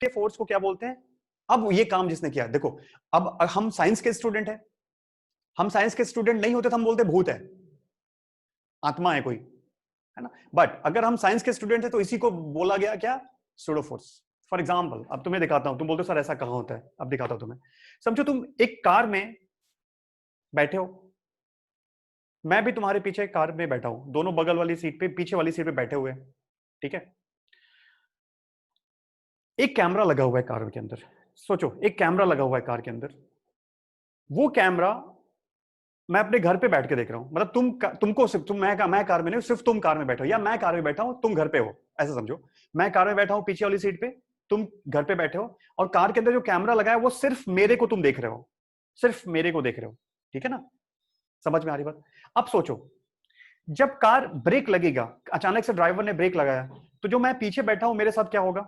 के फोर्स को क्या बोलते हैं? अब ये काम जिसने किया, देखो अब हम साइंस के स्टूडेंट हैं, हम साइंस के स्टूडेंट नहीं होते तो हम बोलते भूत है, आत्मा है कोई, है ना। बट अगर हम साइंस के स्टूडेंट हैं तो इसी को बोला गया क्या? Pseudo force. फॉर एग्जाम्पल अब तुम्हें दिखाता हूं, तुम बोलते हो सर ऐसा कहां होता है, अब दिखाता हूं तुम्हें। समझो तुम एक कार में बैठे हो, मैं भी तुम्हारे पीछे कार में बैठा हूं, दोनों बगल वाली सीट पे, पीछे वाली सीट पे बैठे हुए हैं, ठीक है। एक कैमरा लगा हुआ है कार के अंदर, सोचो एक कैमरा लगा हुआ है कार के अंदर, वो कैमरा मैं अपने घर पे बैठ के देख रहा हूं, मतलब तुमको सिर्फ मैं कार में नहीं, सिर्फ तुम कार में बैठे हो, या मैं कार में बैठा हूं तुम घर पे हो, ऐसा समझो। मैं कार में बैठा हूं पीछे वाली सीट पे, तुम घर पे बैठे हो, और कार के अंदर जो कैमरा लगा है वो सिर्फ मेरे को तुम देख रहे हो, सिर्फ मेरे को देख रहे हो, ठीक है ना। समझ में आ रही बात? अब सोचो जब कार ब्रेक लगेगा, अचानक से ड्राइवर ने ब्रेक लगाया, तो जो मैं पीछे बैठा हूं मेरे साथ क्या होगा?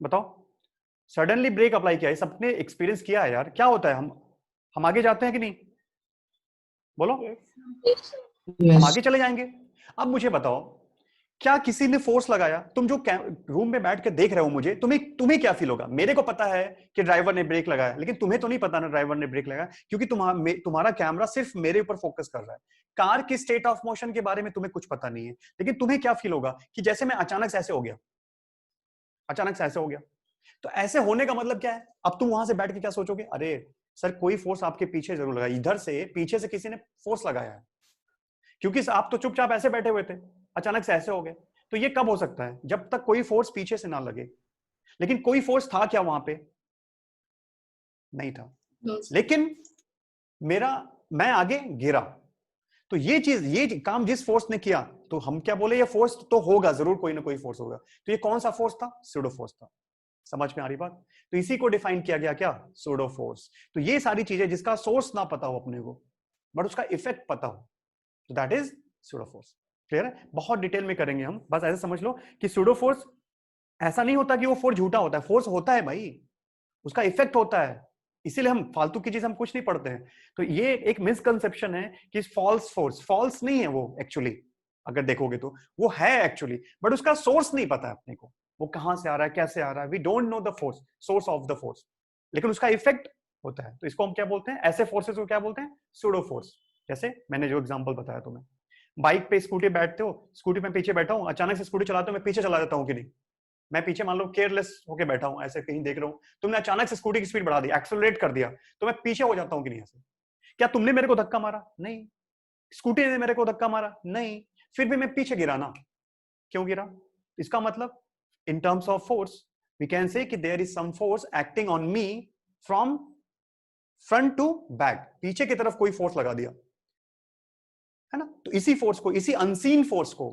बताओ। सडनली ब्रेक अप्लाई किया, सबने एक्सपीरियंस किया है यार, क्या होता है, हम आगे जाते हैं कि नहीं? बोलो। हम आगे चले जाएंगे। अब मुझे बताओ, क्या किसी ने फोर्स लगाया, तुम जो रूम में बैठ के देख रहे हो मुझे, तुम्हें क्या फील होगा? मेरे को पता है कि ड्राइवर ने ब्रेक लगाया, लेकिन तुम्हें तो नहीं पता ना ड्राइवर ने ब्रेक लगाया, क्योंकि तुम्हारा कैमरा सिर्फ मेरे ऊपर फोकस कर रहा है। कार की स्टेट ऑफ मोशन के बारे में तुम्हें कुछ पता नहीं है, लेकिन तुम्हें क्या फील होगा कि जैसे मैं अचानक से ऐसे हो गया, अचानक से ऐसे हो गया। तो ऐसे होने का मतलब क्या है? अब तुम वहां से बैठ के क्या सोचोगे? अरे सर कोई फोर्स आपके पीछे जरूर लगा, इधर से पीछे से किसी ने फोर्स लगाया है, क्योंकि आप तो चुपचाप ऐसे बैठे हुए थे, अचानक से ऐसे हो गए। तो ये कब हो सकता है? जब तक कोई फोर्स पीछे से ना लगे। लेकिन कोई फोर्स था क्या वहां पे? नहीं था। लेकिन मैं आगे गिरा, तो ये चीज, ये काम जिस फोर्स ने किया, तो हम क्या बोले, ये फोर्स तो होगा जरूर, कोई ना कोई फोर्स होगा। तो ये कौन सा फोर्स था? सूडो फोर्स था। समझ में आ रही बात? तो इसी को डिफाइन किया गया क्या? Pseudo force. तो ये सारी चीजें जिसका सोर्स ना पता हो अपने को, बट उसका इफेक्ट पता हो, तो that is pseudo force. Clear है? बहुत डिटेल में करेंगे हम, बस ऐसे समझ लो कि सूडो फोर्स ऐसा नहीं होता कि वो फोर्स झूठा होता है, फोर्स होता है भाई, उसका इफेक्ट होता है, इसीलिए हम फालतू की चीज हम कुछ नहीं पढ़ते हैं। तो ये एक मिसकंसेप्शन है कि फॉल्स फोर्स, फॉल्स नहीं है वो एक्चुअली, अगर देखोगे तो वो है एक्चुअली, बट उसका सोर्स नहीं पता है अपने को, वो कहां से आ रहा है, कैसे आ रहा है, we don't know the force, source of the force, लेकिन उसका इफेक्ट होता है। तो इसको हम क्या बोलते हैं? ऐसे फोर्सेस को क्या बोलते हैं? Pseudo force. जैसे मैंने जो एग्जांपल बताया तुम्हें, बाइक पे स्कूटी बैठते हो, स्कूटी में पीछे बैठा हूं, अचानक से स्कूटी चलाते हो, मैं पीछे चला जाता हूं कि नहीं? मैं पीछे मान लो केयरलेस होके बैठा हूं, ऐसे कहीं देख रहा हूं, तुमने अचानक से स्कूटी की स्पीड बढ़ा दी, एक्सेलरेट कर दिया, तो मैं पीछे हो जाता हूं कि नहीं? ऐसे क्या तुमने मेरे को धक्का मारा? नहीं। स्कूटी ने मेरे को धक्का मारा? नहीं। फिर भी मैं पीछे गिरा ना, क्यों गिरा? इसका मतलब in terms of force we can say कि there is some force acting on me from front to back, पीछे की तरफ कोई फोर्स लगा दिया, है ना। तो इसी फोर्स को, इसी अनसीन फोर्स को,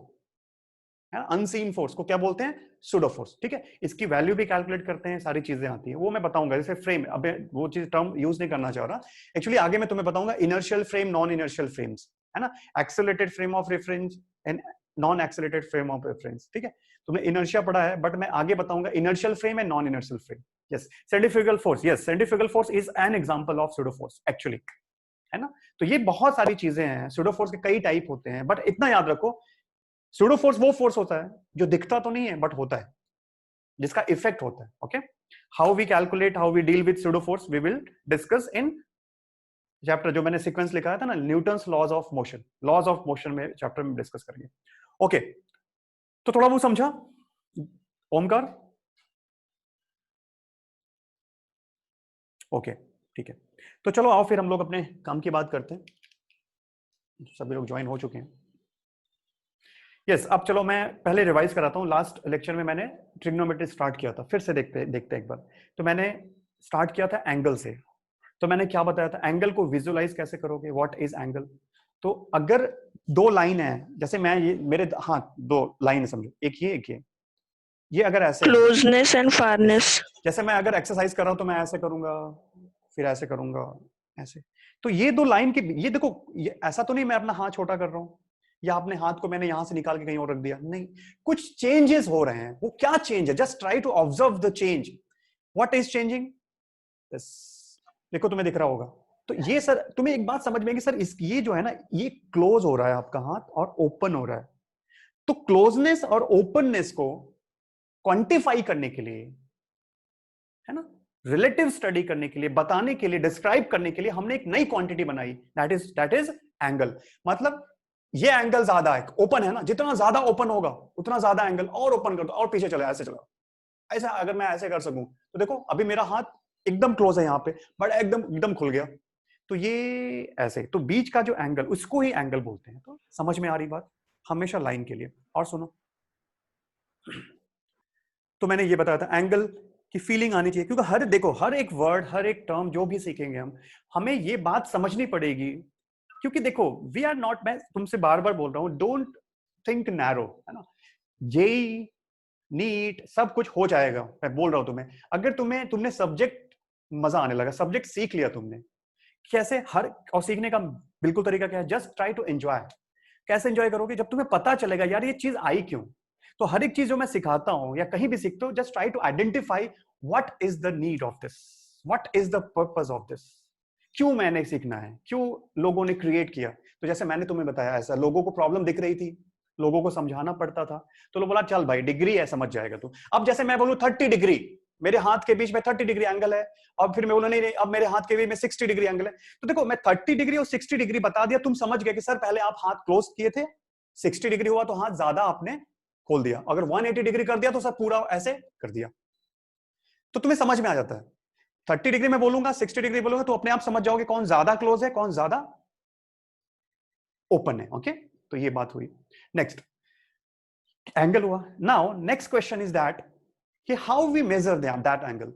अनसीन फोर्स को क्या बोलते हैं? Pseudo force. ठीक है, इसकी वैल्यू भी कैलकुलेट करते हैं, सारी चीजें आती हैं, वो मैं बताऊंगा। जैसे फ्रेम, अब वो चीज टर्म यूज नहीं करना चाह रहा एक्चुअली, आगे मैं तुम्हें बताऊंगा inertial frame, non inertial frames, है ना, accelerated frame of reference and non accelerated frame of reference. ठीक है, तुमने इनर्शिया पढ़ा है, बट मैं आगे बताऊंगा inertial frame and non inertial frame. Yes, centrifugal force, yes centrifugal force is an example of pseudo force actually, है ना। तो ये बहुत सारी चीजें हैं, सूडो फोर्स के कई टाइप होते हैं, बट इतना याद रखो, सूडो फोर्स वो फोर्स होता है जो दिखता तो नहीं है बट होता है, जिसका इफेक्ट होता है। Okay, how we calculate, how we deal with pseudo force, we will discuss in chapter जो मैंने सीक्वेंस लिखा था ना, Newton's laws of motion, laws of motion में चैप्टर में डिस्कस करेंगे। ओके, तो थोड़ा वो समझा ओमकार? ओके, ठीक है, तो चलो आओ फिर हम लोग अपने काम की बात करते हैं। सभी लोग ज्वाइन हो चुके हैं। यस, अब चलो मैं पहले रिवाइज कराता हूँ। लास्ट लेक्चर में मैंने ट्रिग्नोमेट्री स्टार्ट किया था, फिर से देखते एक बार। तो मैंने स्टार्ट किया था एंगल से। तो मैंने क्या बताया था, एंगल को विजुअलाइज कैसे करोगे, व्हाट इज एंगल। तो अगर दो लाइन है, जैसे मैं ये मेरे हाथ दो लाइन है समझो, एक ये अगर ऐसे क्लोजनेस एंड फारनेस, जैसे मैं अगर एक्सरसाइज कर रहा हूं तो मैं ऐसे करूंगा, फिर ऐसे करूंगा, ऐसे। तो ये दो लाइन के, ये देखो, ये ऐसा तो नहीं मैं अपना हाथ छोटा कर रहा हूं, या अपने हाथ को मैंने यहां से निकाल के कहीं और रख दिया, नहीं, कुछ चेंजेस हो रहे हैं। वो क्या चेंज है? Just try to observe the change, what is changing. देखो तुम्हें दिख रहा होगा। तो ये सर, तुम्हें एक बात समझ में आएगी सर, ये जो है ना, ये क्लोज हो रहा है आपका हाथ और ओपन हो रहा है। तो क्लोजनेस और ओपननेस को क्वांटिफाई करने के लिए, है ना, रिलेटिव स्टडी करने के लिए, बताने के लिए, डिस्क्राइब करने के लिए हमने एक नई क्वांटिटी बनाई, दैट इज एंगल। मतलब ये एंगल ज्यादा है, ओपन है ना, जितना ज्यादा ओपन होगा उतना ज्यादा एंगल, और ओपन कर दो और पीछे चले, ऐसे चलो, ऐसा अगर मैं ऐसे कर सकूं तो देखो अभी मेरा हाथ एकदम क्लोज है यहाँ पे, बट एकदम एकदम खुल गया, तो ये ऐसे, तो बीच का जो एंगल उसको ही एंगल बोलते हैं। तो समझ में आ रही बात, हमेशा लाइन के लिए। और सुनो, तो मैंने ये बताया था एंगल की फीलिंग आनी चाहिए, क्योंकि हर देखो हर एक वर्ड, हर एक टर्म जो भी सीखेंगे हम, हमें ये बात समझनी पड़ेगी। क्योंकि देखो वी आर नॉट, मैं तुमसे बार बार बोल रहा हूं, डोंट थिंक नैरो, है ना, जेई नीट सब कुछ हो जाएगा, मैं बोल रहा हूं तुम्हें। अगर तुमने सब्जेक्ट मजा आने लगा, सब्जेक्ट सीख लिया तुमने, कैसे हर, और सीखने का बिल्कुल तरीका क्या है, जस्ट ट्राई टू एंजॉय। कैसे एंजॉय करोगे, जब तुम्हें पता चलेगा यार ये चीज आई क्यों। तो हर एक चीज जो मैं सिखाता हूं या कहीं भी सीखते हो, just try to identify what is the need of this, what is the purpose of this, क्यों मैंने सीखना है, क्यों लोगों ने क्रिएट किया। तो जैसे मैंने तुम्हें बताया, ऐसा लोगों को प्रॉब्लम दिख रही थी, लोगों को समझाना पड़ता था, तो लोग बोला चल भाई डिग्री है समझ जाएगा तू। अब जैसे मैं बोलूं 30 डिग्री, मेरे हाथ के बीच में 30 डिग्री एंगल है, और फिर मैं बोलूं नहीं अब मेरे हाथ के बीच में 60 डिग्री एंगल है, तो देखो मैं 30 डिग्री और 60 डिग्री बता दिया, तुम समझ गए कि सर पहले आप हाथ क्लोज किए थे, 60 डिग्री हुआ तो हाथ ज्यादा आपने खोल दिया, अगर 180 डिग्री कर दिया तो सर पूरा ऐसे कर दिया। तो तुम्हें समझ में आ जाता है, 30 डिग्री में बोलूंगा, 60 डिग्री बोलूंगा, तो अपने आप समझ जाओगे कौन ज्यादा क्लोज है, कौन ज्यादा ओपन है। ओके, तो ये बात हुई। नेक्स्ट एंगल हुआ। Now next question is that कि how we measure that angle,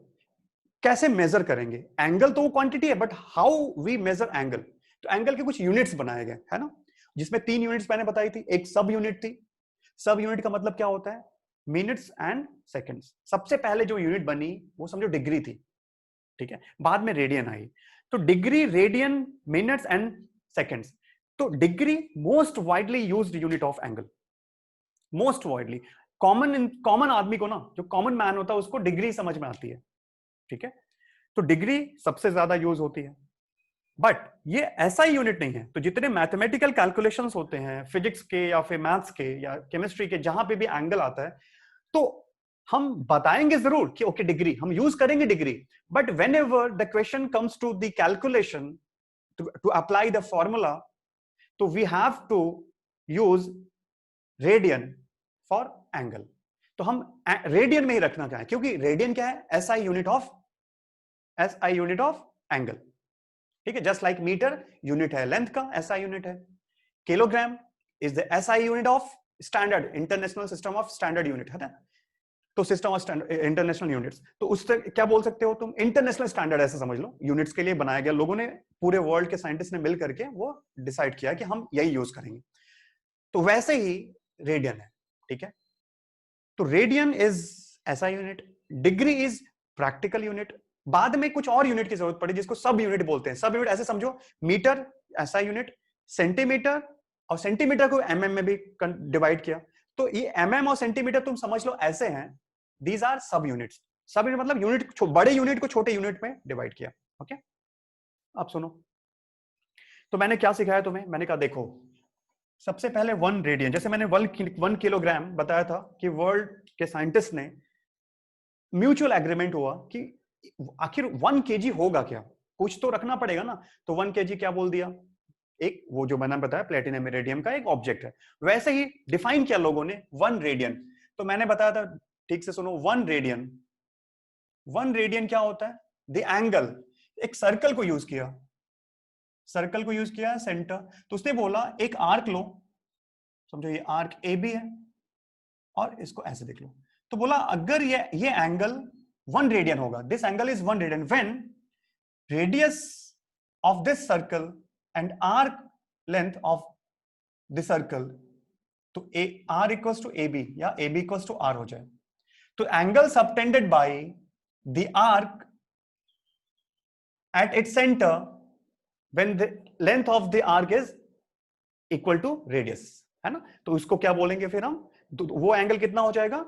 कैसे मेजर करेंगे एंगल। तो वो क्वांटिटी है, but how we measure angle, तो एंगल के कुछ यूनिट्स बनाए गए, है ना, जिसमें 3 यूनिट्स मैंने बताई थी। एक सब यूनिट थी, सब यूनिट का मतलब क्या होता है, मिनट्स एंड सेकंड्स। सबसे पहले जो यूनिट बनी वो समझो डिग्री थी, ठीक है, बाद में रेडियन आई, तो degree, radian, minutes and seconds. तो degree most widely used unit of angle, most widely, common आदमी को ना, जो कॉमन मैन होता है उसको डिग्री समझ में आती है, ठीक है, तो डिग्री सबसे ज्यादा यूज होती है। बट ये ऐसा ही यूनिट नहीं है, तो जितने मैथमेटिकल कैलकुलेशंस होते हैं फिजिक्स के या फिर मैथ्स के या केमिस्ट्री के, जहां पे भी एंगल आता है, तो हम बताएंगे जरूर कि ओके डिग्री हम यूज करेंगे degree, but whenever the question comes to the calculation to apply the formula, तो we have to use radian for angle. तो हम रेडियन में ही रखना क्या है, क्योंकि रेडियन क्या है, एसआई यूनिट ऑफ एंगल, ठीक है, जस्ट लाइक मीटर यूनिट है लेंथ का, एसआई यूनिट है। Kilogram is the SI unit of standard international system of standard unit, है ना, तो सिस्टम ऑफ इंटरनेशनल यूनिट्स, तो उससे क्या बोल सकते हो तुम, इंटरनेशनल स्टैंडर्ड ऐसे समझ लो, यूनिट्स के लिए बनाया गया, लोगों ने, पूरे वर्ल्ड के साइंटिस्ट ने मिल करके वो डिसाइड किया कि हम यही यूज करेंगे। तो वैसे ही रेडियन है, ठीक है, तो radian is SI unit, degree is practical unit. बाद में कुछ और यूनिट की जरूरत पड़ी जिसको सब यूनिट बोलते हैं। सब यूनिट ऐसे समझो, मीटर एसआई यूनिट, सेंटीमीटर, और सेंटीमीटर को एमएम में भी डिवाइड किया, तो ये एमएम और सेंटीमीटर तुम समझ लो ऐसे हैं, दीज आर सब यूनिट्स। सब यूनिट मतलब यूनिट, बड़े यूनिट को छोटे यूनिट में डिवाइड किया। ओके, अब सुनो, तो मैंने क्या सिखाया तुम्हें, मैंने कहा देखो सबसे पहले 1 रेडियन, जैसे मैंने 1 किलोग्राम बताया था कि वर्ल्ड के साइंटिस्ट ने म्यूचुअल एग्रीमेंट हुआ कि आखिर 1 केजी होगा क्या, कुछ तो रखना पड़ेगा ना, तो 1 केजी क्या बोल दिया, एक वो जो मैंने बताया प्लेटिनम रेडियम का एक ऑब्जेक्ट है, वैसे ही डिफाइन किया लोगों ने 1 रेडियन। तो मैंने बताया था, ठीक से सुनो, 1 रेडियन, 1 रेडियन क्या होता है, द एंगल, एक सर्कल को यूज किया, सर्कल को यूज किया सेंटर, तो उसने बोला एक आर्क लो, समझो ये आर्क ए बी है, और इसको ऐसे देख लो, तो बोला अगर ये एंगल 1 रेडियन होगा, this angle is 1 radian when radius of this circle and arc length of the circle, तो R equals to A B या A B equals to R हो जाए, तो angle subtended by the arc at its centre when the length of the arc is equal to radius, है ना, तो उसको क्या बोलेंगे फिर हम, तो वो एंगल कितना हो जाएगा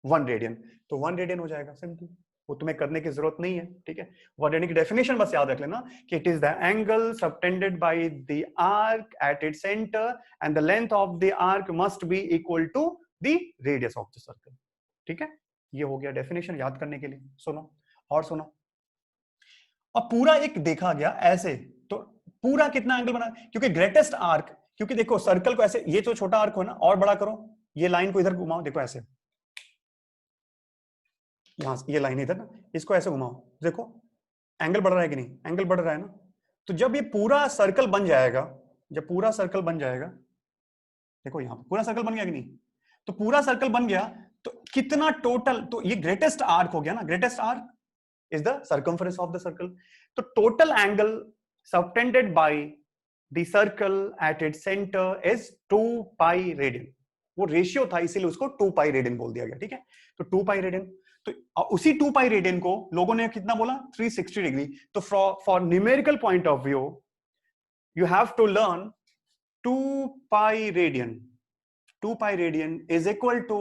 1 रेडियन, तो 1 रेडियन हो जाएगा, सिंपल, वो तुम्हें करने की जरूरत नहीं है, ठीक है। 1 रेडियन की डेफिनेशन बस याद रख लेना कि it is the angle subtended by the arc at its centre and the length of the arc must be equal to the radius of the circle, ठीक है, ये हो गया डेफिनेशन याद करने के लिए। सुनो और सुनो, अब पूरा एक देखा गया ऐसे, तो पूरा कितना एंगल बना, क्योंकि ग्रेटेस्ट आर्क, क्योंकि देखो सर्कल को ऐसे, ये तो छोटा आर्क हो ना, और बड़ा करो, ये लाइन को इधर घुमाओ, देखो ऐसे, यहां ये लाइन इधर ना, इसको ऐसे घुमाओ, देखो एंगल बढ़ रहा है कि नहीं, एंगल बढ़ रहा है ना। तो जब ये पूरा सर्कल बन जाएगा, जब पूरा सर्कल बन जाएगा, देखो यहां पूरा सर्कल बन गया कि नहीं, तो पूरा सर्कल बन गया, तो कितना टोटल, तो ये ग्रेटेस्ट आर्क हो गया ना, greatest arc is the circumference of the circle. तो total angle subtended by the circle at its center is 2 pi radian. वो रेशियो था इसीलिए उसको 2 pi radian बोल दिया गया, ठीक है। तो 2 pi radian, तो उसी 2 pi radian को लोगों ने कितना बोला, 360 डिग्री। तो for numerical point of view you have to learn 2 pi radian. 2 pi radian is equal to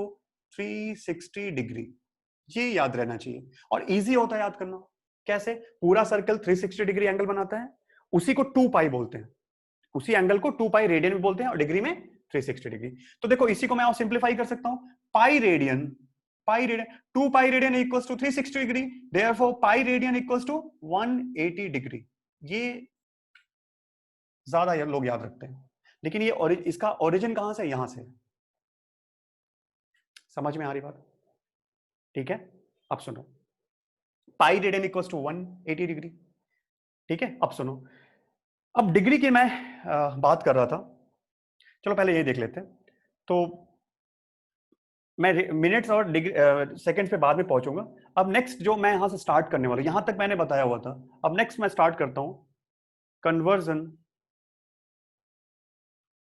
360 degree, ये याद रहना चाहिए। और इजी होता है याद करना, कैसे, पूरा सर्कल 360 डिग्री एंगल बनाता है, उसी को 2 पाई बोलते हैं, उसी एंगल को 2 पाई रेडियन भी बोलते हैं, और डिग्री में 360 डिग्री। तो देखो इसी को मैं और सिंप्लीफाई कर सकता हूं, pi radian, 2 pi radian equals to 360 degree, therefore pi radian equals to 180 degree. ये ज्यादा लोग याद रखते हैं, लेकिन ये इसका ओरिजिन कहां से, यहां से। समझ में आ रही बात, ठीक है। अब सुनो, pi radian equals to 180 degree, ठीक है। अब सुनो, अब डिग्री की मैं बात कर रहा था, चलो पहले ये देख लेते हैं। तो मैं मिनट्स और सेकंड्स पे बाद में पहुंचूंगा। अब नेक्स्ट जो मैं यहां से स्टार्ट करने वाला, यहां तक मैंने बताया हुआ था, अब नेक्स्ट मैं स्टार्ट करता हूं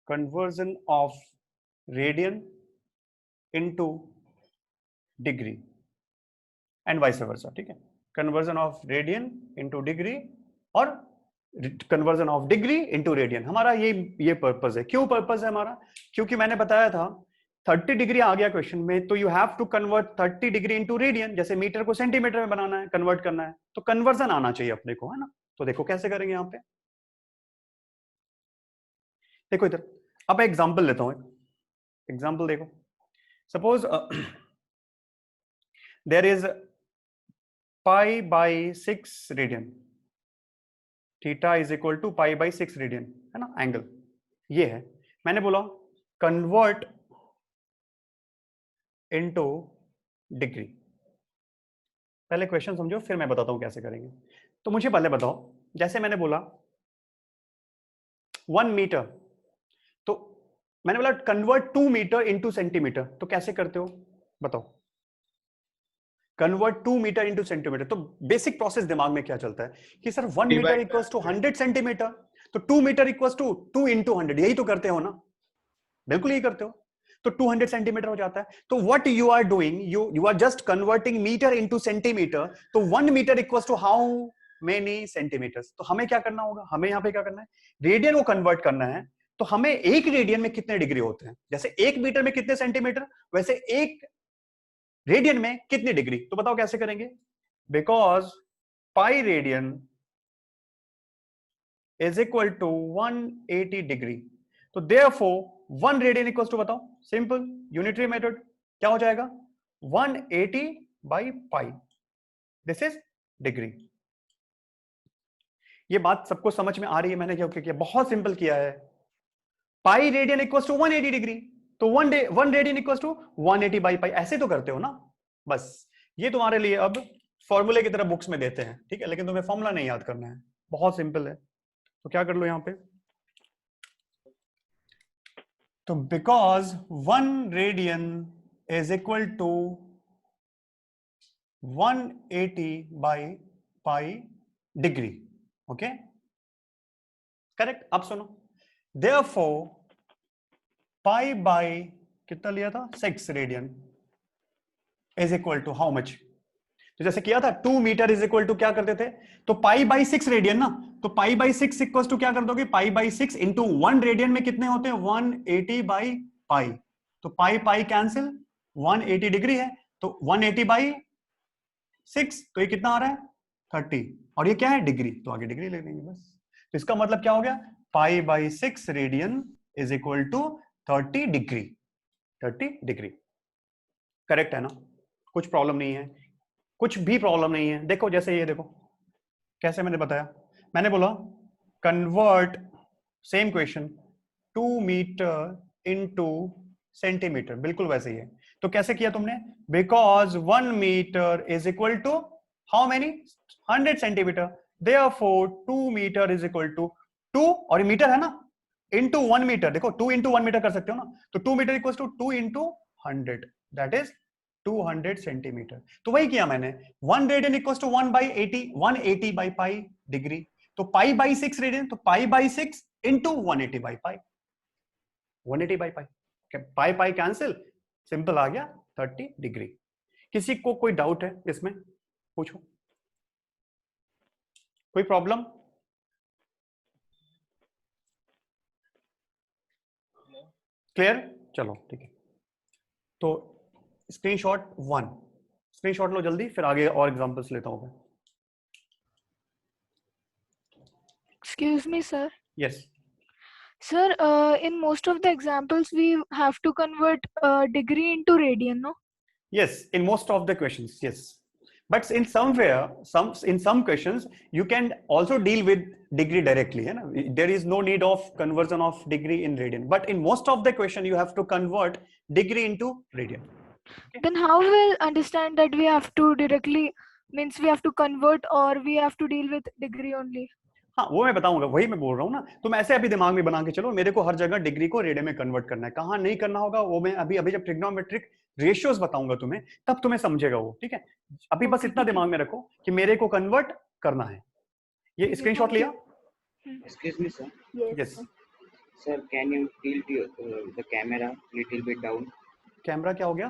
conversion of radian into degree and vice versa, ठीक है। Conversion of radian into degree और conversion of degree into radian, हमारा ये पर्पस है। क्यों पर्पस है हमारा, क्योंकि मैंने बताया था 30 डिग्री आ गया क्वेश्चन में, तो you have to convert 30 degree into radian, जैसे मीटर को सेंटीमीटर में बनाना है, कन्वर्ट करना है, तो कन्वर्जन आना चाहिए अपने को, है ना। तो देखो कैसे करेंगे यहाँ पे, देखो इधर, अब एग्जाम्पल लेता हूं, एग्जाम्पल देखो, suppose there is pi by 6 radian, theta is equal to pi by 6 radian, है ना एंगल, ये है। मैंने बोला कन्वर्ट इनटू डिग्री। पहले क्वेश्चन समझो, फिर मैं बताता हूं कैसे करेंगे। तो मुझे पहले बताओ, जैसे मैंने बोला 1 मीटर, तो मैंने बोला कन्वर्ट 2 मीटर इनटू सेंटीमीटर, तो कैसे करते हो बताओ, कन्वर्ट 2 मीटर इंटू सेंटीमीटर। तो बेसिक प्रोसेस दिमाग में क्या चलता है कि sir 1 metre equals to 100 centimetre, तो 2 मीटर इक्वल्स टू 2 इंटू 100, यही तो करते हो ना, बिल्कुल यही करते हो। तो 200 सेंटीमीटर हो जाता है। तो what you are doing, you are just converting metre into centimetre. तो 1 metre equals to how many centimetres. तो हमें क्या करना होगा, हमें यहाँ पे क्या करना है, रेडियन को कन्वर्ट करना है। तो हमें एक रेडियन में कितने डिग्री होते हैं, जैसे 1 मीटर में कितने सेंटीमीटर, वैसे 1 रेडियन में कितनी डिग्री। तो बताओ कैसे करेंगे, because pi radian is equal to 180 degree, तो देयरफॉर 1 रेडियन इक्वल्स टू, बताओ सिंपल यूनिटरी मेथड, क्या हो जाएगा 180 by pi, this is degree. ये बात सबको समझ में आ रही है, मैंने क्या किया, बहुत सिंपल किया है। Pi radian equals to 180 degree, तो 1 radian equals to 180 by pi, ऐसे तो करते हो ना। बस ये तुम्हारे लिए अब फॉर्मूले की तरह बुक्स में देते हैं, ठीक है, लेकिन तुम्हें फॉर्मूला नहीं याद करना है, बहुत सिंपल है। तो क्या कर लो यहां पे, तो because 1 radian is equal to 180 by pi degree, okay correct. अब सुनो, देयरफॉर पाई बाई कितना लिया था 6 radian is equal to how much, तो जैसे किया था 2 मीटर इज इक्वल टू क्या करते थे, तो पाई बाई 6 रेडियन ना, तो पाई बाई 6 इक्वल टू क्या कर दोगे, पाई बाई 6 इंटू 1 रेडियन में कितने होते हैं 180 बाई पाई, तो पाई पाई कैंसिल, 180 डिग्री है, तो 180 बाई 6, तो ये कितना आ रहा है 30, और ये क्या है डिग्री, तो आगे डिग्री ले लेंगे बस। तो इसका मतलब क्या हो गया, pi by 6 radian is equal to 30 degree, 30 degree correct है ना। कुछ प्रॉब्लम नहीं है, कुछ भी प्रॉब्लम नहीं है। देखो जैसे ये देखो कैसे मैंने बताया, मैंने बोला convert same question 2 metre into centimetre, बिल्कुल वैसे ही है। तो कैसे किया तुमने? Because 1 metre is equal to how many 100 centimetre, therefore 2 metre is equal to 2, और ये मीटर है ना, इनटू 1 मीटर। देखो 2 इंटू 1 मीटर कर सकते हो ना, तो 2 metre equal to 2 into 100, that is 200 centimetre. तो वही किया मैंने, 1 radian equal to 1 by 80, 180 by pi degree, तो पाई बाई 6 रेडियन, तो pi by 6 into 180 by pi, 180 by pi, pi pi cancel, simple आ गया 30 डिग्री। किसी को कोई डाउट है इसमें? पूछो, कोई प्रॉब्लम? क्लियर? चलो ठीक है, तो स्क्रीनशॉट 1, स्क्रीनशॉट लो जल्दी, फिर आगे और एग्जांपल्स लेता हूं मैं। Excuse me, sir. Yes Sir, in most of the examples, we have to convert degree into radian, no? yes, in most of the questions, yes, but in somewhere, in some questions you can also deal with degree directly, you know? There is no need of conversion of degree in radian, but in most of the question you have to convert degree into radian. Then how we'll understand that we have to directly, means we have to convert, or we have to deal with degree only? हाँ वो मैं बताऊंगा, वही मैं बोल रहा हूँ ना, तुम ऐसे अभी दिमाग में बना के चलो, मेरे को हर जगह डिग्री को रेडियन में कन्वर्ट करना है, कहाँ नहीं करना होगा वो मैं अभी अभी जब ट्रिग्नोमेट्रिक रेशियोज बताऊंगा तुम्हें, तब तुम्हें समझेगा वो, ठीक है? अभी बस Okay, इतना ठीक है। दिमाग में रखो कि मेरे को कन्वर्ट करना है। ये स्क्रीनशॉट लिया? Excuse me, sir. Yes. Sir, can you tilt the camera little bit down? Camera क्या हो गया?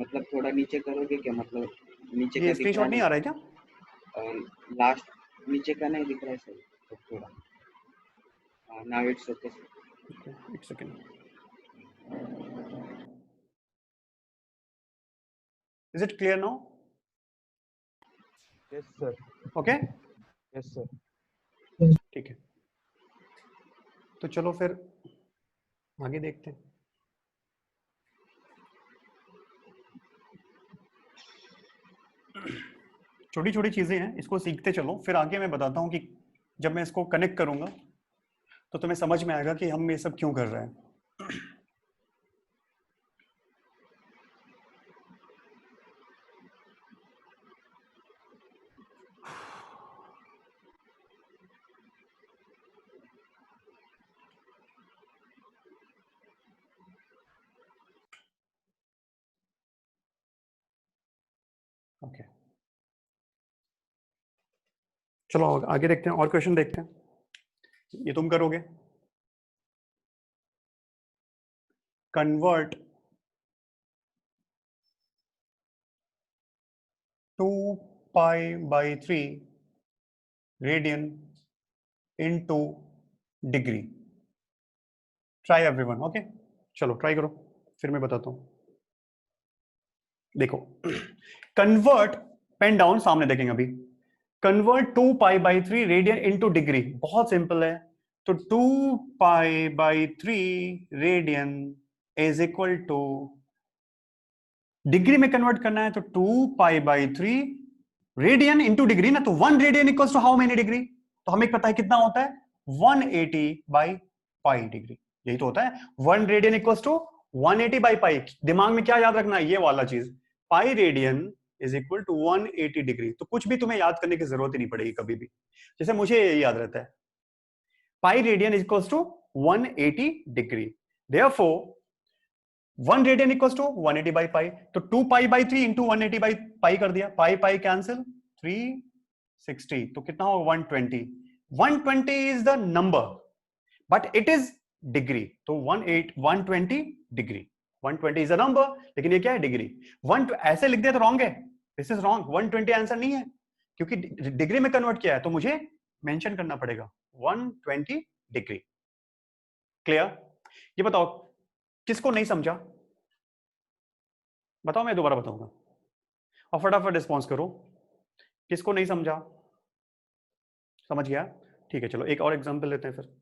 मतलब थोड़ा नीचे करोगे क्या? मतलब नीचे ये का दिख रहा स्क्रीनशॉट नहीं आ रहा है क्या? है? लास्ट नीचे का नहीं दिख रहा है सर, तो थोड़ा नाउ इट्स ओके सर। एक second, is it clear now? Yes, sir. Okay Yes, sir. ठीक है, तो चलो फिर आगे देखते हैं। छोटी छोटी चीजें हैं, इसको सीखते चलो, फिर आगे मैं बताता हूँ कि जब मैं इसको कनेक्ट करूंगा तो तुम्हें समझ में आएगा कि हम ये सब क्यों कर रहे हैं। ओके चलो आगे देखते हैं, और क्वेश्चन देखते हैं। ये तुम करोगे, convert 2 pi by 3 radian into degree. Try everyone, okay चलो ट्राई करो, फिर मैं बताता हूं। देखो कन्वर्ट, पेन डाउन, सामने देखेंगे अभी। Convert 2 pi by 3 radian into degree, बहुत सिंपल है। तो 2 pi by 3 radian is equal to, degree में कन्वर्ट करना है तो 2 pi by 3 radian into degree ना, तो 1 radian equals to how many degree? तो हमें पता है कितना होता है, 180 बाई पाई डिग्री, यही तो होता है। 1 radian equals to 180 by pi. दिमाग में क्या याद रखना है, ये वाला चीज, pi radian is equal to 180 degree. तो कुछ भी तुम्हें याद करने की जरूरत ही नहीं पड़ेगी कभी भी, जैसे मुझे ये याद रहता है, pi radian equals to 180 degree, therefore 1 radian equals to 180 by pi. तो 2 pi by 3 into 180 by pi कर दिया, पाई पाई कैंसिल, 360, तो कितना होगा 120। 120 is the number but it is degree, तो 120 डिग्री, 120 इज अ नंबर, लेकिन ये क्या है, डिग्री। 1 ऐसे लिख दिया तो रॉन्ग है, दिस इज रॉन्ग, 120 आंसर नहीं है, क्योंकि डिग्री में कन्वर्ट किया है, तो मुझे मेंशन करना पड़ेगा 120 डिग्री। क्लियर? ये बताओ किसको नहीं समझा, बताओ मैं दोबारा बताऊंगा, और फटाफट रिस्पॉन्स करो, किसको नहीं समझा? समझ गया? ठीक है चलो एक और एग्जांपल लेते हैं फिर।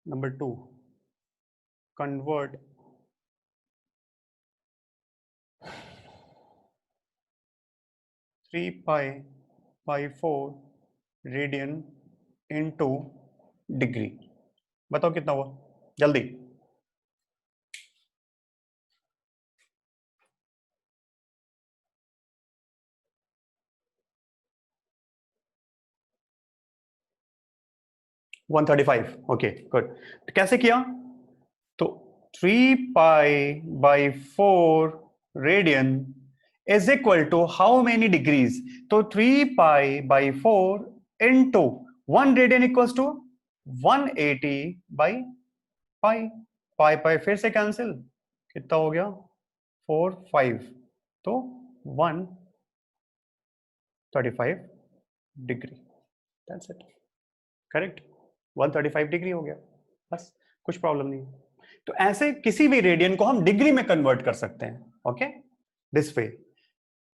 Number 2, convert three pi by 4 radian into degree. बताओ कितना हुआ जल्दी। वन 135। Okay good. तो कैसे किया? तो 3 pi by 4 radian is equal to how many degrees? तो 3 pi by 4 into 1 radian equals to 180 by pi. Pi pi फिर से कैंसिल, कितना हो गया? 4 5, तो 135 degree. That's it, correct. 135 degree हो गया, बस, कुछ प्रॉब्लम नहीं है। तो ऐसे किसी भी रेडियन को हम डिग्री में कन्वर्ट कर सकते हैं। Okay, this way.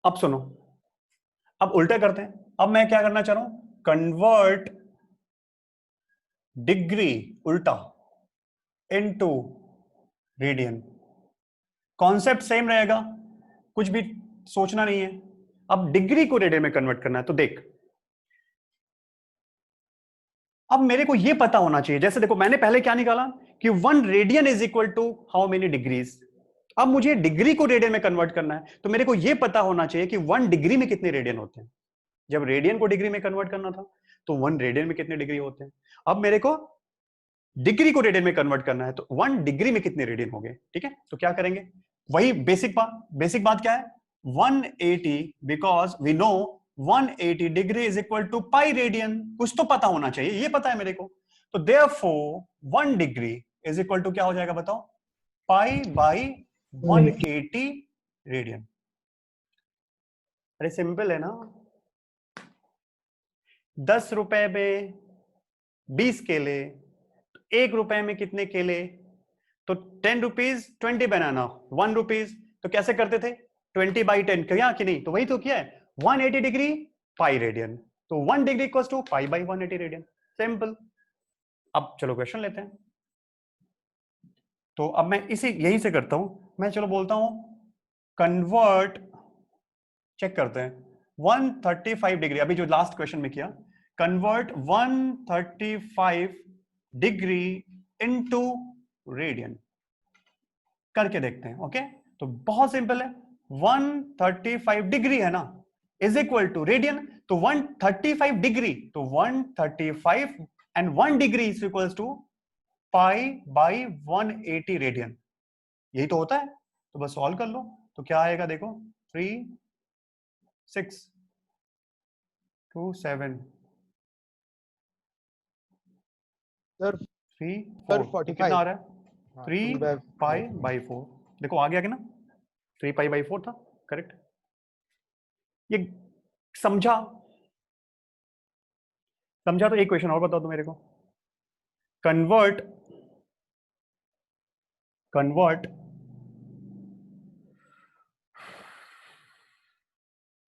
अब सुनो, अब उल्टा करते हैं। अब मैं क्या करना चाह रहा हूं? कन्वर्ट डिग्री उल्टा इनटू रेडियन। कॉन्सेप्ट सेम रहेगा, कुछ भी सोचना नहीं है। अब डिग्री को रेडियन में कन्वर्ट करना है, तो देख, अब मेरे को यह पता होना चाहिए। जैसे देखो, मैंने पहले क्या निकाला कि 1 radian is equal to how many degrees. अब मुझे डिग्री को रेडियन में कन्वर्ट करना है, तो मेरे को यह पता होना चाहिए कि 1 डिग्री में कितने रेडियन होते हैं। जब रेडियन को डिग्री में कन्वर्ट करना था, तो 1 रेडियन में कितने डिग्री होते हैं। अब मेरे को डिग्री को रेडियन में कन्वर्ट करना है, तो 1 डिग्री में कितने रेडियन हो गए। ठीक है, तो क्या करेंगे? वही बेसिक बात क्या है? 180, because we know 180 degree is equal to pi radian. कुछ तो पता होना चाहिए, ये पता है मेरे को। तो therefore 1 degree is equal to क्या हो जाएगा बताओ? Pi by 180 radian. अरे सिंपल है ना। 10 रुपए में 20 केले, 1 रुपए में कितने केले? तो 10 रुपीज 20 बनाना, 1 रुपीज। तो कैसे करते थे? 20 बाई 10 किया कि नहीं? तो वही तो किया है। 180 डिग्री पाई रेडियन, तो 1 degree equals to pi by 180 radian. Simple. अब चलो क्वेश्चन लेते हैं। तो अब मैं इसी यहीं से करता हूं। मैं चलो बोलता हूं कन्वर्ट, चेक करते हैं 135 डिग्री। अभी जो लास्ट क्वेश्चन में किया, कन्वर्ट 135 डिग्री इनटू रेडियन, करके देखते हैं। ओके, तो बहुत सिंपल है। 135 डिग्री है ना, इज इक्वल टू रेडियन। तो 135 डिग्री, तो 135 and 1 degree is equal to pi by 180 radian. यही तो होता है। तो बस सॉल्व कर लो, तो क्या आएगा देखो। 3 6 2 7 सर 3 सर 4, तो कितना आ 45। रहा है? हाँ 3 पाई बाई 4। देखो आ गया कि ना, 3 पाई बाई 4 था, करेक्ट। ये समझा? समझा तो एक क्वेश्चन और बता दो मेरे को। Convert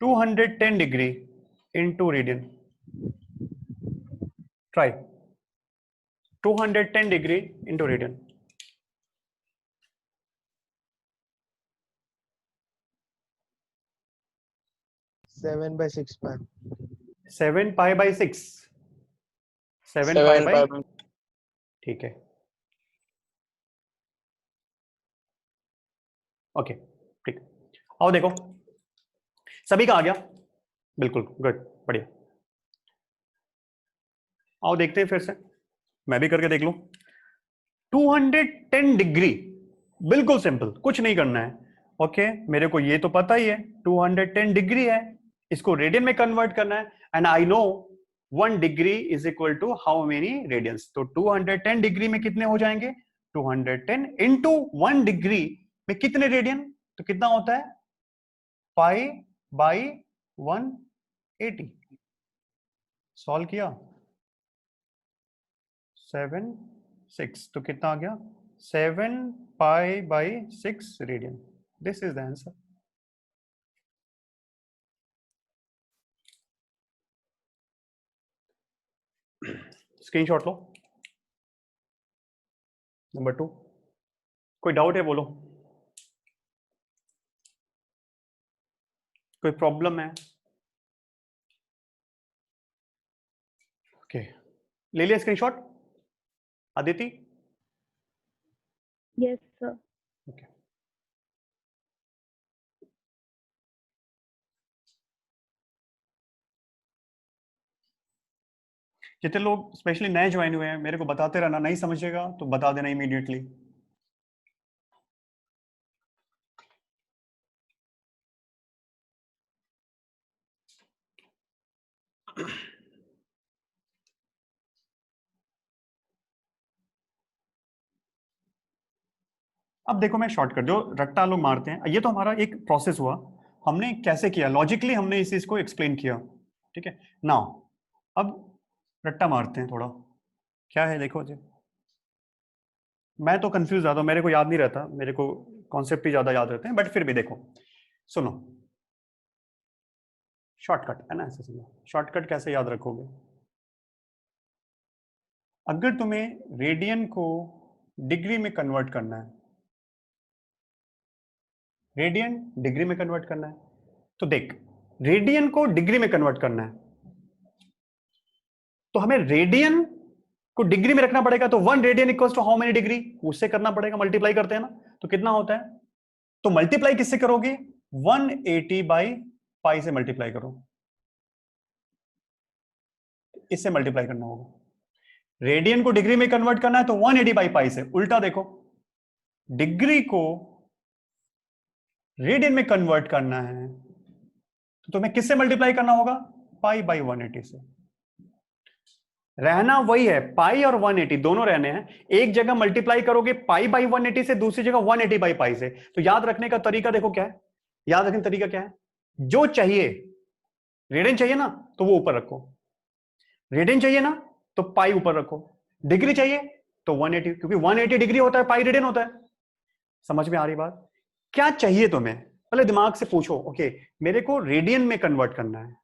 210 degree into radian. Try 210 degree into radian. 7/6 ma'am. 7 pi by 6, 7 pi by, ठीक है, ओके ठीक। आओ देखो, सभी का आ गया, बिल्कुल गुड, बढ़िया। आओ देखते हैं फिर से, मैं भी करके देख लूं। 210 डिग्री, बिल्कुल सिंपल, कुछ नहीं करना है। ओके, मेरे को ये तो पता ही है 210 डिग्री है, इसको रेडियन में कन्वर्ट करना है। And I know 1 degree is equal to how many radians. तो 210 डिग्री में कितने हो जाएंगे? 210 इंटू 1 डिग्री में कितने रेडियन? तो कितना होता है? पाई बाई 180। सॉल्व किया, 7 6, तो कितना आ गया? 7 पाई by 6 radian. This is the answer. Screenshot low. Number 2, कोई डाउट है बोलो, कोई प्रॉब्लम है? ओके, ले लिया screenshot Aditi? Yes, sir. Okay, जितने लोग स्पेशली नए ज्वाइन हुए हैं मेरे को बताते रहना, नहीं समझेगा तो बता देना इमीडिएटली। अब देखो मैं शॉर्टकट जो रट्टा लोग मारते हैं, ये तो हमारा एक प्रोसेस हुआ, हमने कैसे किया, लॉजिकली हमने इस चीज को एक्सप्लेन किया, ठीक है। नाउ अब रट्टा मारते हैं थोड़ा, क्या है देखो जी, मैं तो कंफ्यूज ज्यादा, मेरे को याद नहीं रहता, मेरे को कॉन्सेप्ट ही ज्यादा याद रहते हैं, बट फिर भी देखो सुनो, शॉर्टकट है ना, ऐसे सुनो, शॉर्टकट कैसे याद रखोगे? अगर तुम्हें रेडियन को डिग्री में कन्वर्ट करना है, रेडियन डिग्री में कन्वर्ट करना है, तो देख रेडियन को डिग्री में कन्वर्ट करना है तो हमें रेडियन को डिग्री में रखना पड़ेगा, तो 1 radian equals to how many degree, उससे करना पड़ेगा, मल्टीप्लाई करते हैं ना, तो कितना होता है, तो मल्टीप्लाई किससे करोगे, 180 बाई पाई से मल्टीप्लाई करो, इससे मल्टीप्लाई करना होगा। रेडियन को डिग्री में कन्वर्ट करना है तो 180 बाई पाई से, उल्टा देखो डिग्री को रेडियन में कन्वर्ट करना है तो तुम्हें किससे मल्टीप्लाई करना होगा, पाई बाई 180 से। रहना वही है, पाई और 180 दोनों रहने हैं, एक जगह मल्टीप्लाई करोगे पाई बाई 180 से, दूसरी जगह 180 बाई पाई से। तो याद रखने का तरीका देखो क्या है, याद रखने का तरीका क्या है, जो चाहिए, रेडियन चाहिए ना तो वो ऊपर रखो, रेडियन चाहिए ना तो पाई ऊपर रखो, डिग्री चाहिए तो 180, क्योंकि 180 डिग्री होता है, पाई रेडियन होता है। समझ में आ रही बात? क्या चाहिए तुम्हें, पहले दिमाग से पूछो, ओके मेरे को रेडियन में कन्वर्ट करना है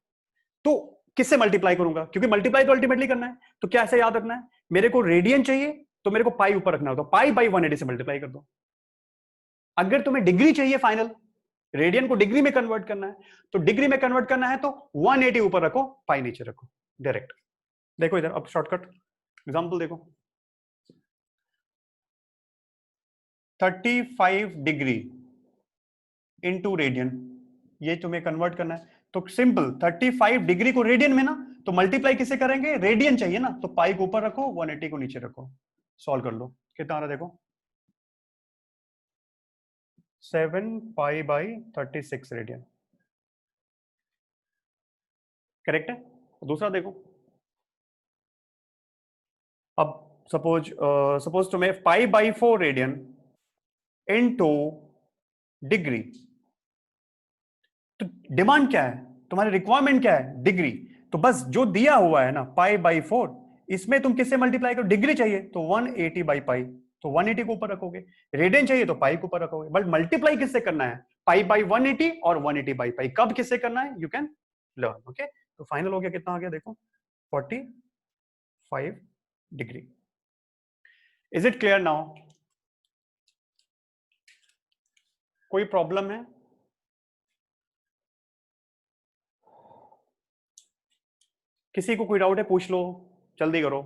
तो किससे मल्टीप्लाई करूंगा, क्योंकि मल्टीप्लाई तो अल्टीमेटली करना है, तो क्या ऐसे याद रखना है, मेरे को रेडियन चाहिए तो मेरे को पाई ऊपर रखना होगा, पाई बाई 180 से मल्टीप्लाई कर दो। अगर तुम्हें डिग्री चाहिए फाइनल, रेडियन को डिग्री में कन्वर्ट करना है, तो डिग्री में कन्वर्ट करना है तो 180 ऊपर रखो, पाई नीचे रखो, डायरेक्ट। देखो इधर अब शॉर्टकट एग्जांपल देखो, 35 डिग्री इनटू रेडियन, ये तुम्हें कन्वर्ट करना है, तो सिंपल 35 डिग्री को रेडियन में ना तो मल्टीप्लाई किससे करेंगे, रेडियन चाहिए ना तो पाई को ऊपर रखो, 180 को नीचे रखो, सॉल्व कर लो, कितना आ रहा है देखो, 7 पाई बाई 36 रेडियन, करेक्ट है। दूसरा देखो, अब सपोज तुम्हें 5 बाई 4 रेडियन इनटू डिग्री, तो डिमांड क्या है, तुम्हारी रिक्वायरमेंट क्या है, डिग्री, तो बस जो दिया हुआ है ना पाई बाई 4, इसमें तुम किससे मल्टीप्लाई करो, डिग्री चाहिए तो 180 बाई पाई, तो 180 को ऊपर रखोगे, रेडियन चाहिए तो पाई को ऊपर रखोगे, बट मल्टीप्लाई किससे करना है, पाई बाई 180 और 180 बाई पाई, कब किससे करना है, यू कैन लर्न, ओके। तो फाइनल हो गया, कितना आ गया देखो, 45 degree. Is it clear now? कोई प्रॉब्लम है? किसी को कोई डाउट है पूछ लो, जल्दी करो,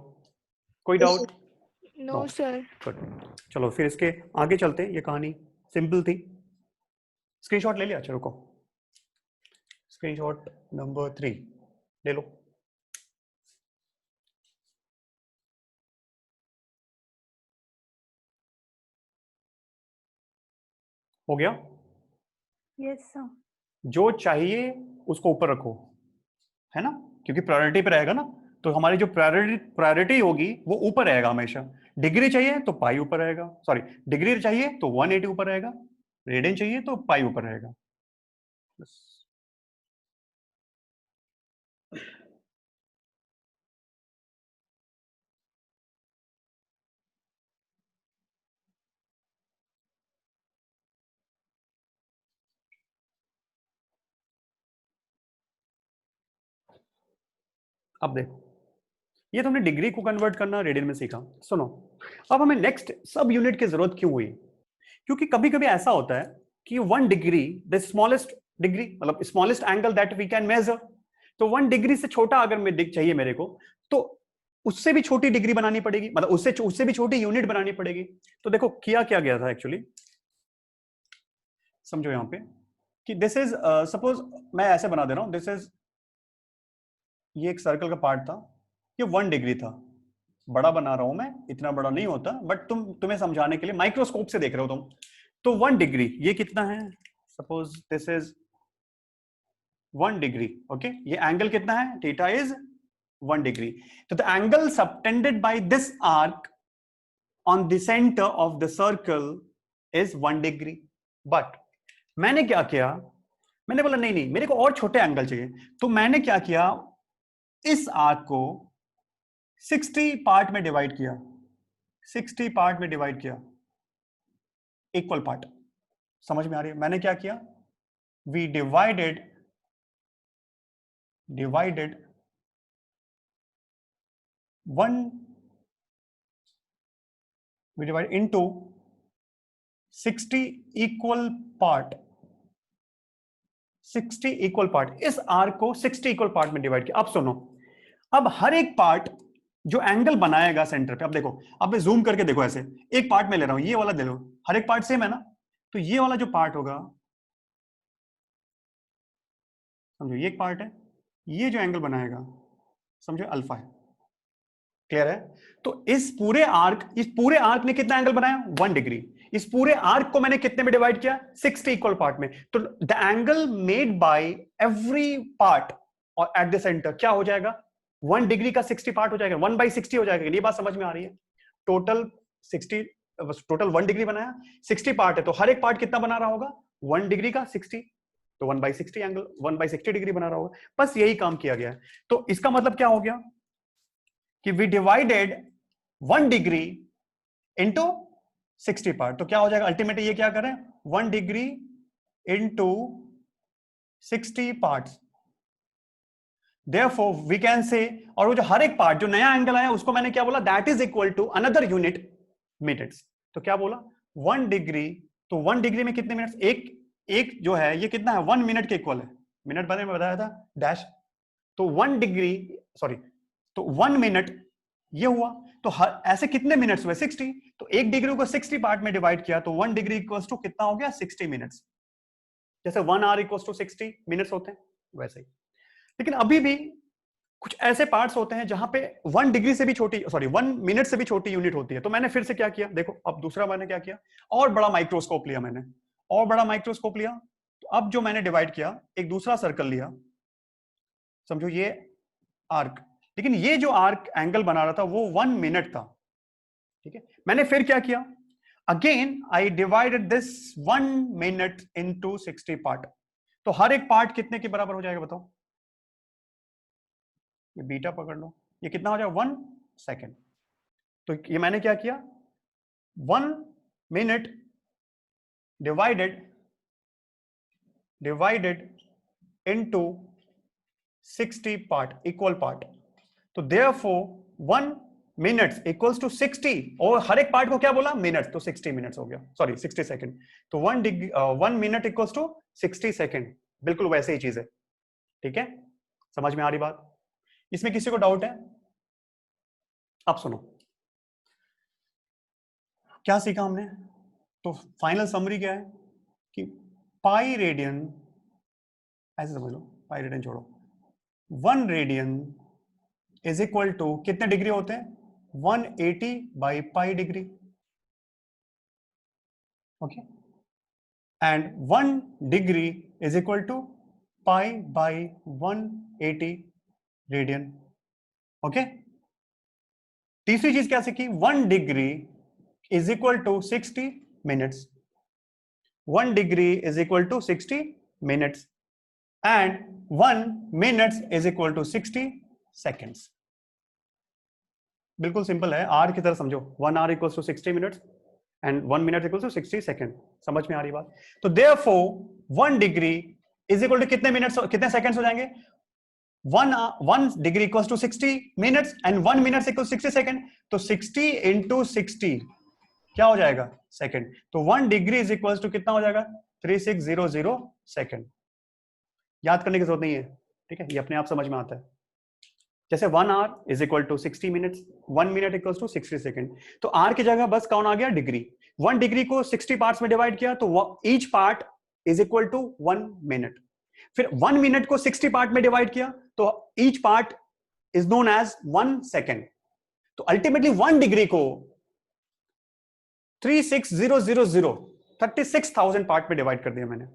कोई डाउट? No, sir. गुड, चलो फिर इसके आगे चलते हैं, ये कहानी सिंपल थी। स्क्रीनशॉट ले लिया, चलो रुको, स्क्रीनशॉट नंबर 3 ले लो। हो गया? Yes, sir. जो चाहिए उसको ऊपर रखो, है ना, क्योंकि प्रायोरिटी पे रहेगा ना, तो हमारी जो प्रायोरिटी होगी वो ऊपर रहेगा हमेशा। डिग्री चाहिए तो पाई ऊपर रहेगा, सॉरी डिग्री चाहिए तो 180 ऊपर रहेगा, रेडियन चाहिए तो पाई ऊपर रहेगा, बस। अब देखो, ये तो हमने डिग्री को कन्वर्ट करना रेडियन में सीखा, सुनो अब हमें नेक्स्ट सब यूनिट की जरूरत क्यों हुई, क्योंकि कभी कभी ऐसा होता है कि 1 डिग्री द स्मॉलेस्ट डिग्री, मतलब smallest angle that we can measure, तो 1 डिग्री से छोटा अगर मैं चाहिए मेरे को, तो उससे भी छोटी डिग्री बनानी पड़ेगी, मतलब उससे भी छोटी यूनिट बनानी पड़ेगी। तो देखो किया क्या गया था एक्चुअली, समझो यहां पे कि दिस इज सपोज मैं ऐसे बना दे रहा हूं, दिस इज, ये एक सर्कल का पार्ट था, ये 1 डिग्री था, बड़ा बना रहा हूं मैं, इतना बड़ा नहीं होता, बट तुम्हें समझाने के लिए माइक्रोस्कोप से देख रहे हो तुम। तो 1 डिग्री ये कितना है, suppose this is 1 degree, okay, ये एंगल कितना है, थीटा इज 1 डिग्री। तो the angle subtended by this arc on the centre of the circle is 1 degree. But मैंने क्या किया, मैंने बोला नहीं नहीं मेरे को और छोटे एंगल चाहिए, तो मैंने क्या किया, इस आर्क को 60 पार्ट में डिवाइड किया, 60 पार्ट में डिवाइड किया, इक्वल पार्ट। समझ में आ रही है, मैंने क्या किया, we divided we divide into 60 equal part, 60 equal part, इस आर्क को 60 इक्वल पार्ट में डिवाइड किया। अब सुनो, अब हर एक पार्ट जो एंगल बनाएगा सेंटर पे, अब देखो, अब मैं जूम करके देखो, ऐसे एक पार्ट में ले रहा हूं, ये वाला ले लो, हर एक पार्ट सेम है ना, तो ये वाला जो पार्ट होगा, समझो ये एक पार्ट है, ये जो एंगल बनाएगा समझो अल्फा है, क्लियर है। तो इस पूरे आर्क ने कितना एंगल बनाया, 1 डिग्री। इस पूरे आर्क को मैंने कितने में डिवाइड किया, 60 इक्वल पार्ट में। तो the angle made by every part और एट द सेंटर क्या हो जाएगा, 1 डिग्री का 60 पार्ट हो जाएगा, 1/60 हो जाएगा। ये बात समझ में आ रही है, टोटल 1 डिग्री बनाया, 60 पार्ट है, तो हर एक पार्ट कितना बना रहा होगा, 1 डिग्री का 60, तो 1/60 एंगल, 1/60 डिग्री बना रहा होगा। बस यही काम किया गया है। तो इसका मतलब क्या हो गया कि we divided 1 degree into 60 part, तो क्या हो जाएगा अल्टीमेटली, ये क्या करें, 1 degree into 60 parts, therefore we can say, और वो जो हर एक पार्ट जो नया एंगल आया उसको मैंने क्या बोला, that is equal to another unit minutes. तो क्या बोला, 1 डिग्री, तो 1 डिग्री में कितने मिनट्स, एक जो है ये कितना है, 1 मिनट के इक्वल है, मिनट बने में बताया था डैश, तो 1 डिग्री, सॉरी, तो 1 मिनट ये हुआ, तो ऐसे कितने मिनट्स हुए, 60, तो 1 डिग्री को 60 पार्ट में डिवाइड किया, तो 1 डिग्री इक्वल्स टू कितना हो गया, 60 मिनट्स। जैसे 1 आवर इक्वल्स टू 60 मिनट्स होते हैं वैसे ही। लेकिन अभी भी कुछ ऐसे पार्ट्स होते हैं जहां पे 1 डिग्री से भी छोटी, सॉरी 1 मिनट से भी छोटी यूनिट होती है। तो मैंने फिर से क्या किया, देखो अब दूसरा मैंने क्या किया, और बड़ा माइक्रोस्कोप लिया मैंने, और बड़ा माइक्रोस्कोप लिया, तो अब जो मैंने डिवाइड किया, एक दूसरा सर्कल लिया, समझो ये आर्क, लेकिन ये जो आर्क एंगल बना रहा था वो 1 मिनट था, ठीक है। मैंने फिर क्या किया, again I divided this 1 minute into 60 part, तो हर एक पार्ट कितने के बराबर हो जाएगा बताओ, ये बीटा पकड़ लो, ये कितना हो जाएगा, 1 सेकेंड। तो ये मैंने क्या किया, 1 minute divided into 60 part, equal part, तो देयरफॉर 1 मिनट्स इक्वल्स टू 60, और हर एक पार्ट को क्या बोला, मिनट, तो 60 मिनट्स हो गया, सॉरी 60 सेकंड, तो 1 मिनट इक्वल्स टू 60 सेकंड, बिल्कुल वैसे ही चीज है, ठीक है। समझ में आ रही बात, इसमें किसी को डाउट है? अब सुनो क्या सीखा हमने, तो फाइनल समरी क्या है कि पाई रेडियन, ऐसे समझ लो, पाई रेडियन छोड़ो, 1 रेडियन इज इक्वल टू कितने डिग्री होते हैं, 180 by pi degree, okay, and 1 degree is equal to pi by 180 radian, okay. तीसरी चीज क्या सीखी, 1 degree is equal to 60 minutes, 1 degree is equal to 60 minutes, and 1 minutes is equal to 60 seconds. बिल्कुल simple है, आर की तरह समझो, 1 hour equals to 60 minutes and 1 minute equals to 60 second. समझ में आ रही बात? तो therefore 1 degree is equal to कितने मिनट्स, कितने सेकंड्स हो जाएंगे, 1 degree equals to 60 minutes and 1 minute equals 60 second, तो 60 इंटू 60 क्या हो जाएगा सेकंड। तो 1 डिग्री इज इक्वल टू कितना हो जाएगा 3600 सेकंड। याद करने की जरूरत नहीं है, ठीक है, ये अपने आप समझ में आता है। जैसे 1 hour is equal to 60 minutes, 1 minute equal to 60 second. तो आर की जगह बस कौन आ गया डिग्री। 1 डिग्री को 60 पार्ट्स में डिवाइड किया तो each part is equal to 1 minute. फिर 1 मिनट को 60 पार्ट में डिवाइड किया तो each part is known as 1 second. तो अल्टीमेटली 1 डिग्री को 36000 36,000 पार्ट में डिवाइड कर दिया मैंने।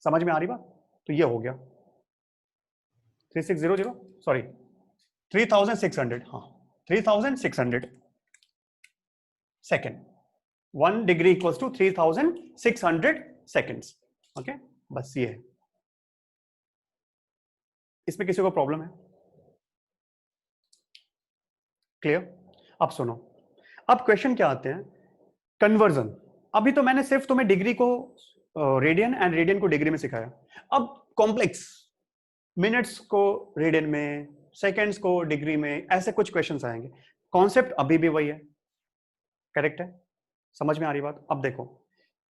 समझ में आ रही बात। तो ये हो गया 3600 सॉरी 3600, हाँ 3600 second. 1 degree equals to 3600 seconds. Okay, बस ये है। इसमें किसी को प्रॉब्लम है? क्लियर? अब सुनो, अब क्वेश्चन क्या आते हैं, कन्वर्जन। अभी तो मैंने सिर्फ तुम्हें डिग्री को रेडियन एंड रेडियन को डिग्री में सिखाया। अब कॉम्प्लेक्स मिनट्स को रेडियन में, सेकेंड्स को डिग्री में, ऐसे कुछ क्वेश्चंस आएंगे। कॉन्सेप्ट अभी भी वही है, करेक्ट है? समझ में आ रही बात? अब देखो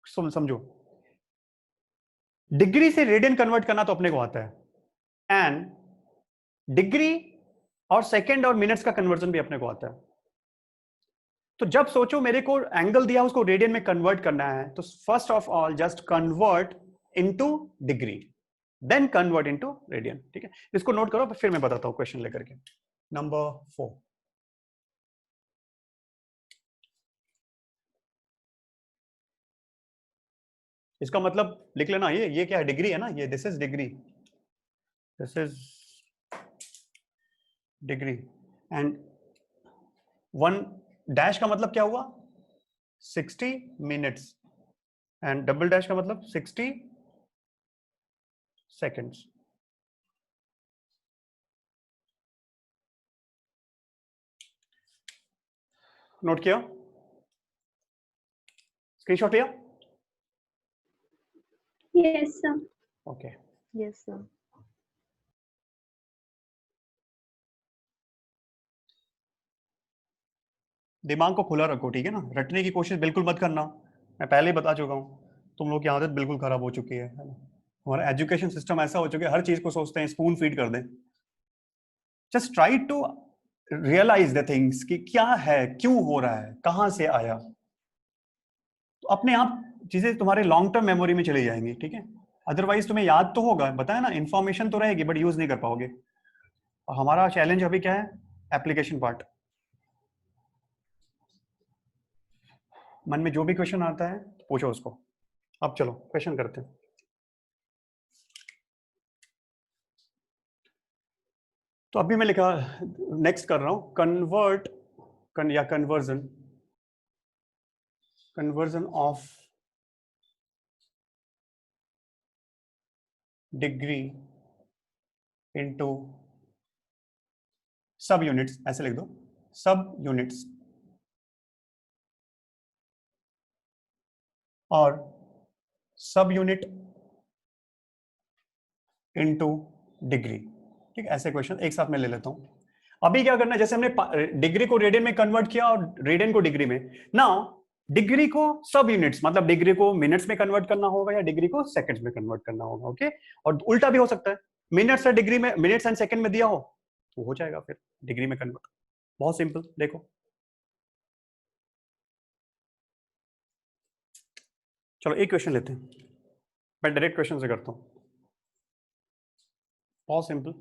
समझो, डिग्री से रेडियन कन्वर्ट करना तो अपने को आता है, एंड डिग्री और सेकेंड और मिनट्स का कन्वर्जन भी अपने को आता है। तो जब सोचो मेरे को एंगल दिया उसको रेडियन में कन्वर्ट करना है, तो first of all just convert into degree, then convert into radian. ठीक है, इसको नोट करो, फिर मैं बताता हूं क्वेश्चन लेकर के। नंबर 4, इसका मतलब लिख लेना, ये क्या है, डिग्री है ना, ये this is degree, this is degree, and 1 dash का मतलब क्या हुआ 60 मिनट्स, एंड डबल डैश का मतलब 60 सेकेंड्स। नोट किया? स्क्रीनशॉट लिया? Yes, sir. Okay. Yes, sir. दिमाग को खुला रखो, ठीक है ना, रटने की कोशिश बिल्कुल मत करना। मैं पहले ही बता चुका हूँ, तुम लोग की आदत बिल्कुल खराब हो चुकी है ना। हमारा एजुकेशन सिस्टम ऐसा हो चुका है, हर चीज को सोचते हैं स्पून फीड कर दें। Just try to realize the things कि क्या है, क्यों हो रहा है, कहां से आया, तो अपने आप चीजें तुम्हारे लॉन्ग टर्म मेमोरी में चली जाएंगी। ठीक है, अदरवाइज तुम्हें याद तो होगा, बताया ना, इंफॉर्मेशन तो रहेगी बट यूज नहीं कर पाओगे। और हमारा चैलेंज अभी क्या है, एप्लीकेशन पार्ट। मन में जो भी क्वेश्चन आता है पूछो उसको। अब चलो क्वेश्चन करते हैं। तो अभी मैं लिखा, नेक्स्ट कर रहा हूं, कन्वर्ट या कन्वर्जन ऑफ डिग्री इनटू सब यूनिट्स, ऐसे लिख दो, सब यूनिट्स, और सब यूनिट इनटू डिग्री। ठीक है, ऐसे क्वेश्चन एक साथ मैं ले लेता हूं। अभी क्या करना है, जैसे हमने डिग्री को रेडियन में कन्वर्ट किया और रेडियन को डिग्री में, नाउ डिग्री को सब यूनिट्स, मतलब डिग्री को मिनट्स में कन्वर्ट करना होगा या डिग्री को सेकंड्स में कन्वर्ट करना होगा। ओके, और उल्टा भी हो सकता है, मिनट्स और डिग्री में, मिनट्स एंड सेकंड में दिया हो तो हो जाएगा फिर डिग्री में कन्वर्ट। बहुत सिंपल, देखो चलो एक क्वेश्चन लेते हैं, मैं डायरेक्ट क्वेश्चन से करता हूं, बहुत simple.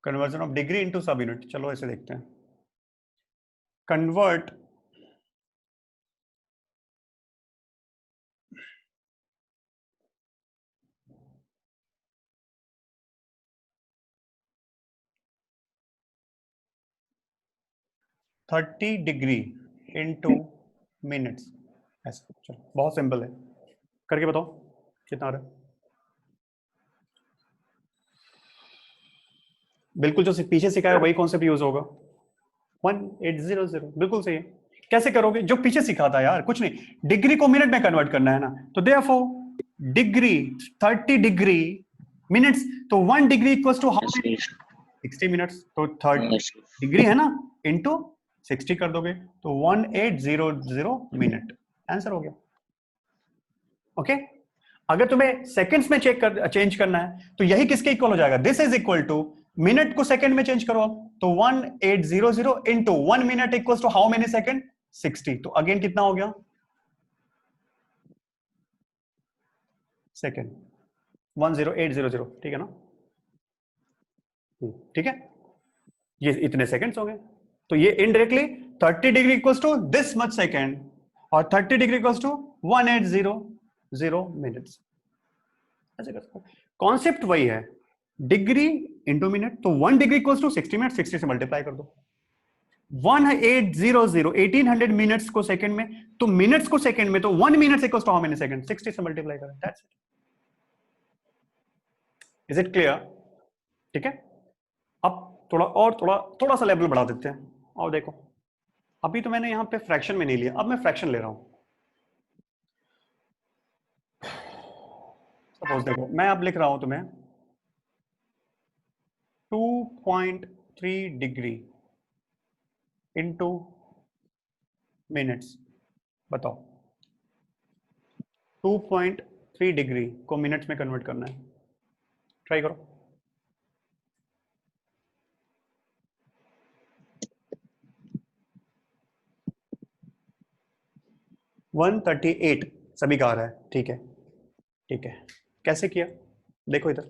Conversion of degree into सब यूनिट, चलो ऐसे देखते हैं। Convert thirty degree into minutes, ऐसे। चलो बहुत सिंपल है, करके बताओ कितना आ रहा है। बिल्कुल जो पीछे सिखाया वही कॉन्सेप्ट यूज होगा, 1800, बिल्कुल सही है। कैसे करोगे? जो पीछे सीखा था यार, कुछ नहीं, डिग्री को मिनट में कन्वर्ट करना है ना, तो देयरफॉर डिग्री 30 डिग्री मिनट्स, तो 1 degree equals to how many? 60 minutes. तो 30 डिग्री है ना, इनटू 60 कर दोगे तो 1800 मिनट, आंसर हो गया। ओके अगर तुम्हें सेकंड्स में चेंज करना है तो यही किसके इक्वल हो जाएगा? This is equal to, minute को सेकंड में चेंज करो आप, तो 1800 into 1 minute equals to how many second? 60। तो अगेन कितना हो गया सेकंड? 10800, ठीक है ना? ठीक है, ये इतने सेकंड्स हो गए। तो ये indirectly 30 degree equals to this much second और 30 डिग्री इक्वल्स टू 1800 मिनट्स। ऐसे कर सकते हो, कॉन्सेप्ट वही है, डिग्री इंटू मिनट, तो 1 डिग्री इक्वल्स टू 60 मिनट, 60 से मल्टीप्लाई कर दो। 1800 मिनट्स को सेकंड में, तो मिनट्स को सेकंड में, तो 1 minute equals to how many second? 60 से मल्टीप्लाई करें, that's it. Is it clear? ठीक है, अब थोड़ा सा लेवल बढ़ा देते हैं। और देखो, अभी तो मैंने यहां पे फ्रैक्शन में नहीं लिया, अब मैं फ्रैक्शन ले रहा हूं। सपोज देखो, मैं अब लिख रहा हूं तुम्हें 2.3 डिग्री इंटू मिनट्स। बताओ, 2.3 डिग्री को मिनट्स में कन्वर्ट करना है, ट्राई करो। वन 138 सभी का आ रहा है, ठीक है, ठीक है। कैसे किया? देखो इधर,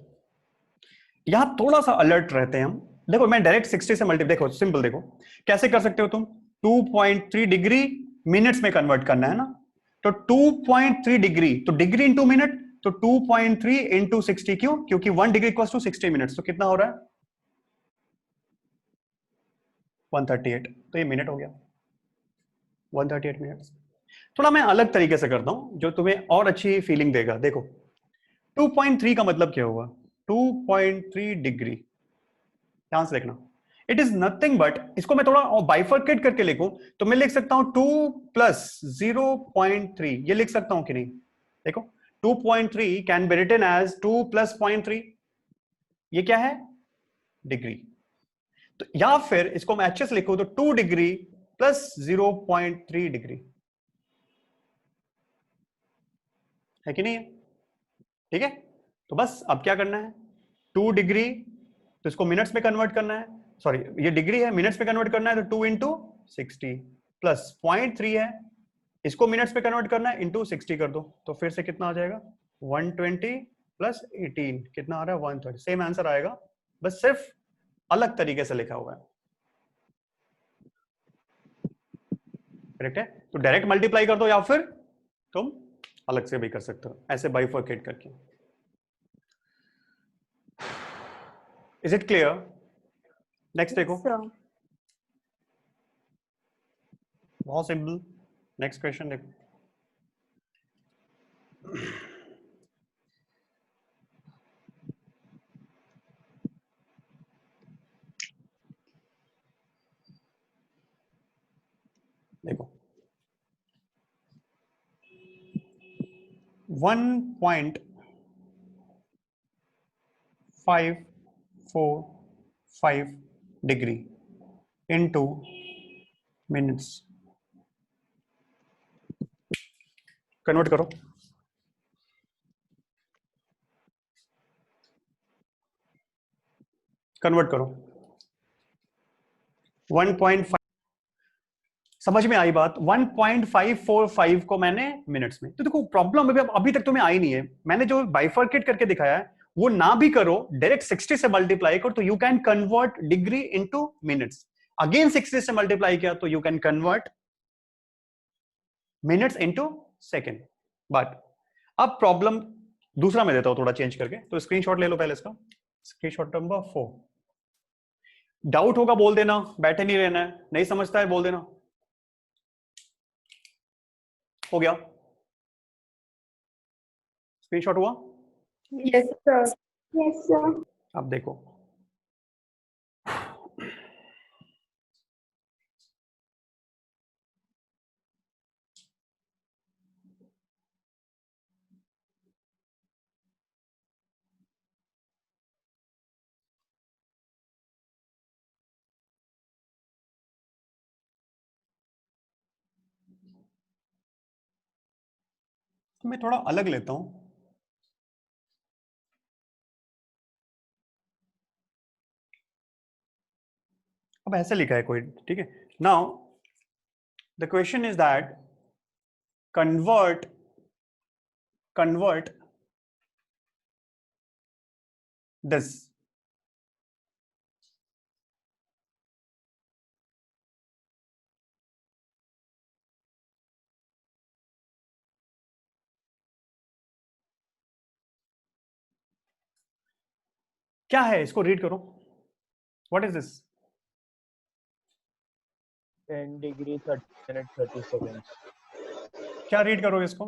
यहां थोड़ा सा अलर्ट रहते हैं हम। देखो मैं डायरेक्ट 60 से मल्टीप्लाई, देखो सिंपल, देखो कैसे कर सकते हो तुम। 2.3 डिग्री मिनट्स में कन्वर्ट करना है ना, तो 2.3 डिग्री, तो डिग्री इंटू मिनट, तो 2.3 इंटू 60, क्यों? क्योंकि 1 डिग्री इक्वल्स टू 60 मिनट्स, तो कितना हो रहा है? 138। तो ये मिनट हो गया, 138 मिनट्स। थोड़ा मैं अलग तरीके से करता हूं जो तुम्हें और अच्छी फीलिंग देगा। देखो 2.3 का मतलब क्या हुआ? 2.3 डिग्री, ध्यान से देखना, इट इज नथिंग बट, इसको मैं थोड़ा बाइफर्केट करके लिखूं तो मैं लिख सकता हूं 2 प्लस 0.3, ये लिख सकता हूं कि नहीं? देखो 2.3 can be written as 2 plus 0.3, ये क्या है? डिग्री। तो या फिर इसको मैं अच्छे से लिखूं तो 2 डिग्री प्लस 0.3 डिग्री, है कि नहीं? ठीक है, तो बस अब क्या करना है, 2 डिग्री, तो इसको मिनट्स में कन्वर्ट करना है, सॉरी ये डिग्री है, मिनट्स में कन्वर्ट करना है, तो 2 इंटू 60 प्लस 0.3 है, इसको मिनट्स में कन्वर्ट करना है, इंटू 60 कर दो, तो फिर से कितना आ जाएगा? 120 प्लस 18, कितना आ रहा है? 130। सेम आंसर आएगा, बस सिर्फ अलग तरीके से लिखा हुआ है। करेक्ट है? तो डायरेक्ट मल्टीप्लाई कर दो या फिर तुम अलग से भी कर सकते हो, ऐसे बाइफर्केट करके। Is it clear? नेक्स्ट देखो, बहुत सिंपल, नेक्स्ट क्वेश्चन देखो। देखो 1.545 डिग्री इंटू मिनट्स, कन्वर्ट करो। कन्वर्ट करो 1.5, समझ में आई बात? 1.545 को मैंने मिनट्स में, तो देखो प्रॉब्लम अभी तक तुम्हें आई नहीं है। मैंने जो बाइफर्केट करके दिखाया है वो ना भी करो, डायरेक्ट 60 से मल्टीप्लाई करो, तो you can convert degree into minutes. Again 60 से मल्टीप्लाई किया तो you can convert minutes into second. But अब प्रॉब्लम दूसरा मैं देता हूं थोड़ा चेंज करके, तो स्क्रीनशॉट ले लो पहले इसका, स्क्रीनशॉट नंबर 4। डाउट होगा बोल देना, बैठे नहीं रहना है, नहीं समझता है बोल देना। हो गया? स्क्रीनशॉट हुआ? Yes, sir. Yes, sir. अब देखो, मैं थोड़ा अलग लेता हूं। अब ऐसे लिखा है कोई, ठीक है। Now the question is that convert this क्या है, इसको रीड करो। What is this? 10 degree 30 minute 30 seconds. क्या रीड करो इसको?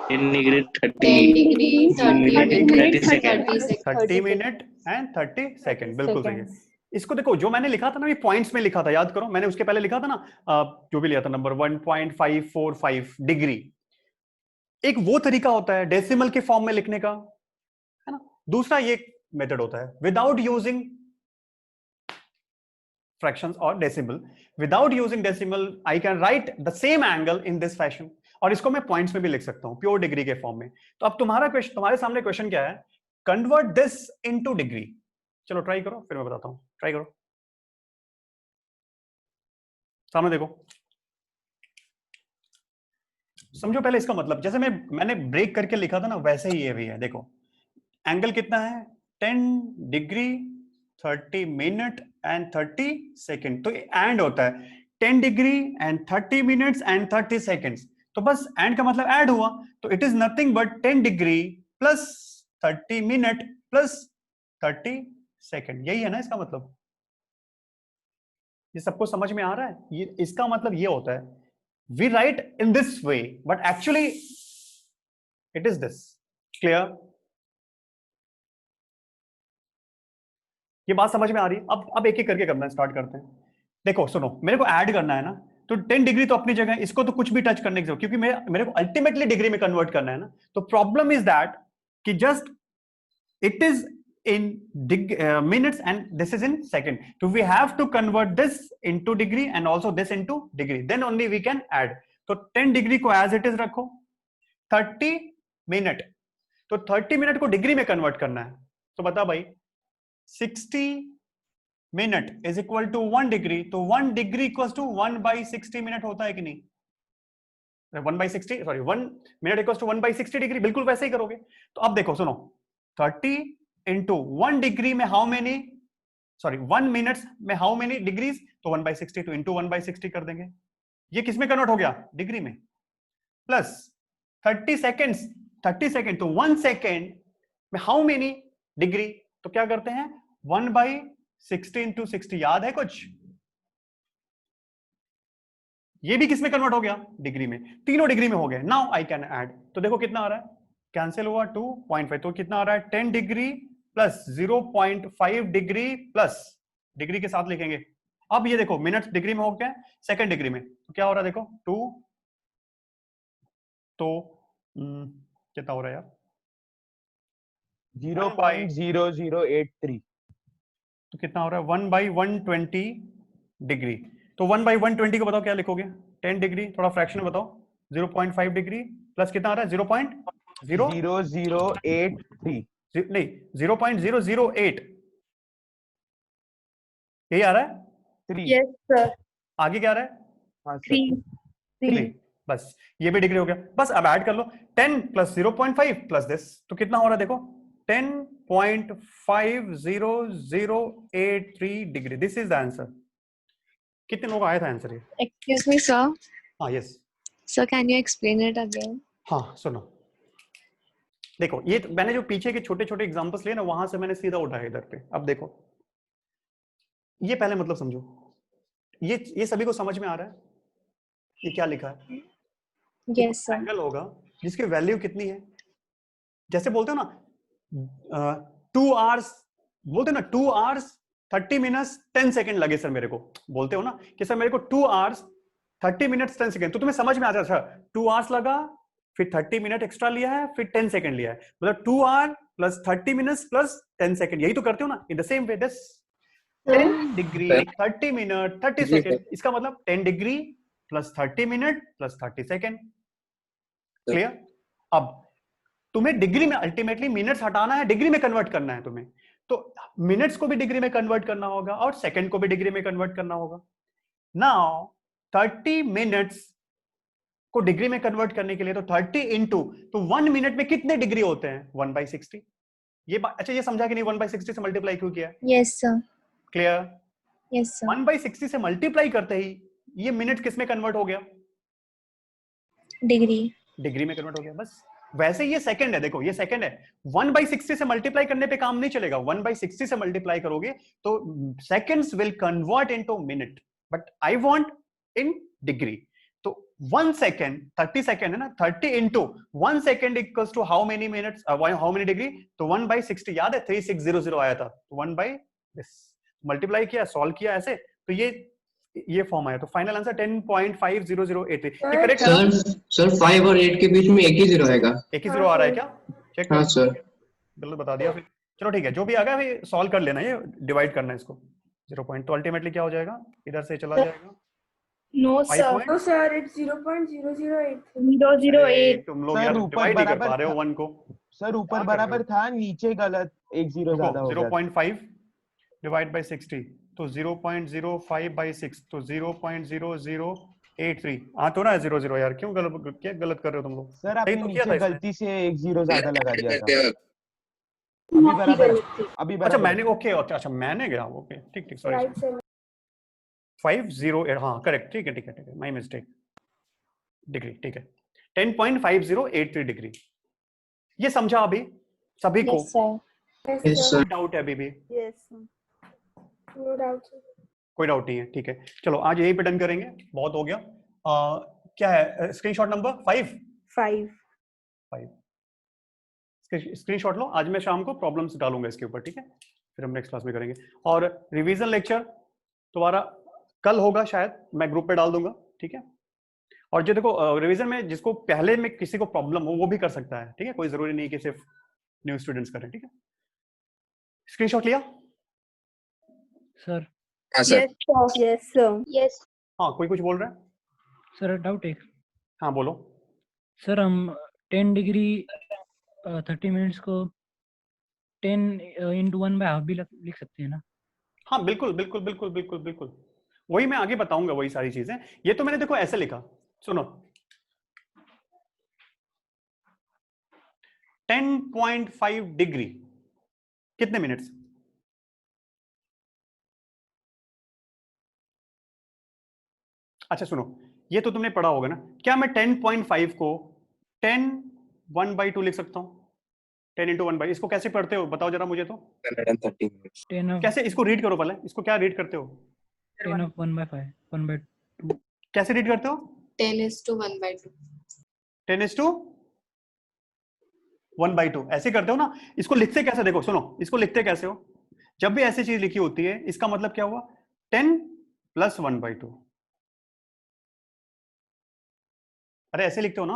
10 degree 10 degree 30 minute minute 30 second. 30 minute and 30 second, बिल्कुल सही है। इसको देखो, जो मैंने लिखा था ना, ये पॉइंट्स में लिखा था, याद करो। मैंने उसके पहले लिखा था ना, जो भी लिया था नंबर 1.545 डिग्री। एक वो तरीका होता है डेसिमल के फॉर्म में लिखने का, है ना। दूसरा ये मेथड होता है without using fractions or decimal. Without using decimal, I can write the same angle in this fashion. और इसको मैं पॉइंट्स में भी लिख सकता हूं, प्योर डिग्री के फॉर्म में। तो अब तुम्हारा क्वेश्चन, तुम्हारे सामने क्वेश्चन क्या है? Convert this into degree. चलो ट्राई करो, फिर मैं बताता हूं। ट्राई करो, सामने देखो, समझो पहले इसका मतलब। जैसे मैंने ब्रेक करके लिखा था ना, वैसे ही ये भी है। देखो एंगल कितना है, 10 डिग्री 30 मिनट एंड 30 सेकेंड। तो एंड होता है 10 degree and 30 minutes and 30 seconds. तो बस एंड का मतलब ऐड हुआ, तो it is nothing but 10 degree plus 30 minute plus 30 second. यही है ना इसका मतलब। ये सबको समझ में आ रहा है? ये इसका मतलब ये होता है, we write in this way but actually it is this. Clear? ये बात समझ में आ रही है? अब एक एक करके करना स्टार्ट करते हैं। देखो सुनो, मेरे को ऐड करना है ना, तो 10 डिग्री तो अपनी जगह है, इसको तो कुछ भी टच करने की जरूरत, क्योंकि मेरे को अल्टीमेटली डिग्री में कन्वर्ट करना है ना। तो प्रॉब्लम इज दैट कि just it is in minutes and this is in second, so we have to convert this into degree and also this into degree, then only we can add. तो 10 degree को as it is रखो, 30 minute, तो 30 minute को degree में convert करना है। तो बता भाई, 60 minute is equal to 1 degree, तो 1 डिग्री इक्वल टू 1/60 मिनट होता है कि नहीं? 1/60, sorry 1 minute equal to 1/60 degree, बिल्कुल वैसे ही करोगे। तो अब देखो सुनो, 30 इंटू 1 डिग्री में हाउ मेनी, सॉरी 1 मिनट्स में हाउ मेनी डिग्रीज, तो 1/60, तो इंटू 1/60 कर देंगे। ये किस में कन्वर्ट हो गया? डिग्री में। प्लस 30 सेकेंड्स, 30 सेकेंड, तो 1 सेकेंड में हाउ मेनी डिग्री, तो क्या करते हैं 1/60 इंटू 60, याद है कुछ? ये भी किस में कन्वर्ट हो गया? डिग्री में। तीनों डिग्री में हो गए। नाउ आई कैन ऐड, तो देखो कितना आ रहा है, कैंसिल हुआ 2.5, तो कितना आ रहा है 10 degree plus 0.5 degree plus degree के साथ लिखेंगे। अब ये देखो मिनट डिग्री में हो गया, सेकंड डिग्री में, तो क्या हो रहा है देखो 2, तो कितना हो रहा है यार 0.0083, तो कितना हो रहा है 1/120 डिग्री। तो 1/120 को बताओ क्या लिखोगे? 10 डिग्री, थोड़ा फ्रैक्शन में बताओ, 0.5 डिग्री प्लस कितना आ रहा है 0083, नहीं 0.008, यही आ रहा है। 3, Yes, sir. आगे क्या आ रहा है? हाँ सर, 3. 3, बस ये भी डिग्री हो गया। बस अब ऐड कर लो 10 प्लस 0.5 प्लस दिस, तो कितना हो रहा है देखो 10.50083 degree. This is the answer. कितने लोग आया था आंसर ये? Excuse me, sir. हाँ yes. Sir, can you explain it again? हाँ सुनो, देखो ये मैंने जो पीछे के छोटे छोटे एग्जांपल्स लिए ना, वहां से मैंने सीधा उठाया इधर पे। अब देखो ये पहले मतलब समझो, ये सभी को समझ में आ रहा है ये क्या लिखा है? Yes, sir. एंगल होगा जिसकी वैल्यू कितनी है, जैसे बोलते हो ना 2 आवर्स, बोलते हो ना 2 आवर्स 30 मिनट्स 10 सेकंड लगे सर मेरे को, बोलते हो ना कि सर मेरे को 2 आवर्स 30 मिनट्स 10 सेकंड, तो तुम्हें समझ में आ जाता है 2 आवर्स लगा, फिर 30 मिनट एक्स्ट्रा लिया है, फिर 10 सेकंड लिया है, मतलब 2 hour plus 30 minutes plus 10 second, यही तो करते हो ना। In the same way this 10 degree 30 minute 30 second, इसका मतलब 10 degree plus 30 minute plus 30 second. Clear? अब तुम्हें डिग्री में अल्टीमेटली मिनट्स हटाना है, डिग्री में कन्वर्ट करना है तुम्हें, तो मिनट्स को भी डिग्री में कन्वर्ट करना होगा और सेकंड को भी डिग्री में कन्वर्ट करना होगा। नाउ 30 मिनट्स को डिग्री में कन्वर्ट करने के लिए तो 30 इंटू, तो 1 मिनट में कितने डिग्री होते हैं? 1/60। ये अच्छा ये समझा कि नहीं 1/60 से मल्टीप्लाई क्यों किया? Yes, sir. Clear? Yes, sir. 1/60 से मल्टीप्लाई करते ही ये मिनट किस में कन्वर्ट हो गया? Degree. डिग्री में कन्वर्ट हो गया। बस वैसे ये सेकंड है, देखो ये सेकंड है। 1/60 से मल्टीप्लाई करने पे काम नहीं चलेगा, 1/60 से मल्टीप्लाई करोगे तो seconds will convert into minute, but I want in degree. तो 1 सेकंड 30 सेकंड है ना, 30 into 1 second equals to how many minutes, how many degree? तो 1/60 याद है 3600 आया था, तो 1 बाई दिस मल्टीप्लाई किया, सॉल्व किया ऐसे, तो ये फॉर्म आया। तो फाइनल आंसर 10.50083। ये करेक्ट है ना? सर 5 और 8 के बीच में एक ही जीरो आएगा। एक ही जीरो आ रहा है क्या? चेक हाँ करो। सर। गलत बता दिया फिर। चलो ठीक है, जो भी आ गया फिर सॉल्व कर लेना, ये डिवाइड करना है इसको 0 पॉइंट, तो अल्टीमेटली क्या हो जाएगा? इधर से चला जाएगा No, 5 sir. Point. No, sir, it's 0.0083. 008. तुम लोग सर, यार ऊपर डिवाइड नहीं कर बराबर पा रहे हो था। 1 को। सर ऊपर क्या कर रहे बराबर था, नीचे गलत, एक जीरो ज्यादा हो गया। 0.5 डिवाइड बाय 60, तो 0.05 बाई 6, तो 0.0083। हाँ तो ना 00 यार, क्यों गलत कर रहे हो तुम लोग? सर सही आपने तो किया था नीचे इसने। गलती से एक जीरो ज्यादा लगा दिया था। अभी बराबर, अभी अच्छा बराबर। मैंने ओके, अच्छा मैंने गया, ओके ठीक ठीक, सॉरी Right, sir. 508, हाँ करेक्ट, ठीक है ठीक है ठीक है, माय मिस्टेक। डिग्री ठीक है, 10.5083 डिग्री। ये समझा अभी सभी को? Yes, sir. Yes, Yes, sir. sir. Doubt है अभी भी? Yes, sir. No doubt, sir. कोई डाउट नहीं है, ठीक है। चलो आज यही पे डन करेंगे, बहुत हो गया। क्या है स्क्रीनशॉट नंबर 5? 5. स्क्रीनशॉट लो, आज मैं शाम को प्रॉब्लम्स डालूंगा इसके ऊपर, ठीक है? फिर हम नेक्स्ट क्लास में करेंगे। और रिवीजन लेक्चर तुम्हारा कल होगा शायद, मैं ग्रुप पे डाल दूंगा, ठीक है? और जो देखो रिवीजन में जिसको पहले में किसी को प्रॉब्लम हो वो भी कर सकता है, ठीक है? कोई जरूरी नहीं कि सिर्फ न्यू स्टूडेंट्स करें, ठीक है? स्क्रीनशॉट लिया सर? हाँ sir. Yes, sir. Yes, sir. Yes. हाँ, कोई कुछ बोल रहा है? सर डाउट एक। हाँ बोलो। सर हम 10 डिग्री 30 मिनट्स को 10 इंटू 1/2 भी लिख सकते हैं ना? हाँ बिल्कुल बिल्कुल बिल्कुल बिल्कुल बिल्कुल, वही मैं आगे बताऊंगा, वही सारी चीजें। ये तो मैंने देखो ऐसे लिखा, सुनो 10.5 डिग्री कितने मिनट्स? अच्छा सुनो, ये तो तुमने पढ़ा होगा ना, क्या मैं 10.5 को 10 1/2 लिख सकता हूँ? 10 इंटू 1/, इसको कैसे पढ़ते हो बताओ जरा मुझे तो। 130 मिनट्स। 10 ऑफ कैसे इसको रीड करो पहले, इसको क्या रीड करते हो? 10 ऑफ 1/5 1/2। कैसे रीड करते हो? 10:1/2। 10:1/2 ऐसे करते हो ना। इसको लिखते कैसे देखो, सुनो इसको लिखते कैसे हो? जब भी ऐसी चीज लिखी होती है इसका मतलब क्या हुआ? 10 + 1/2। अरे ऐसे लिखते हो ना?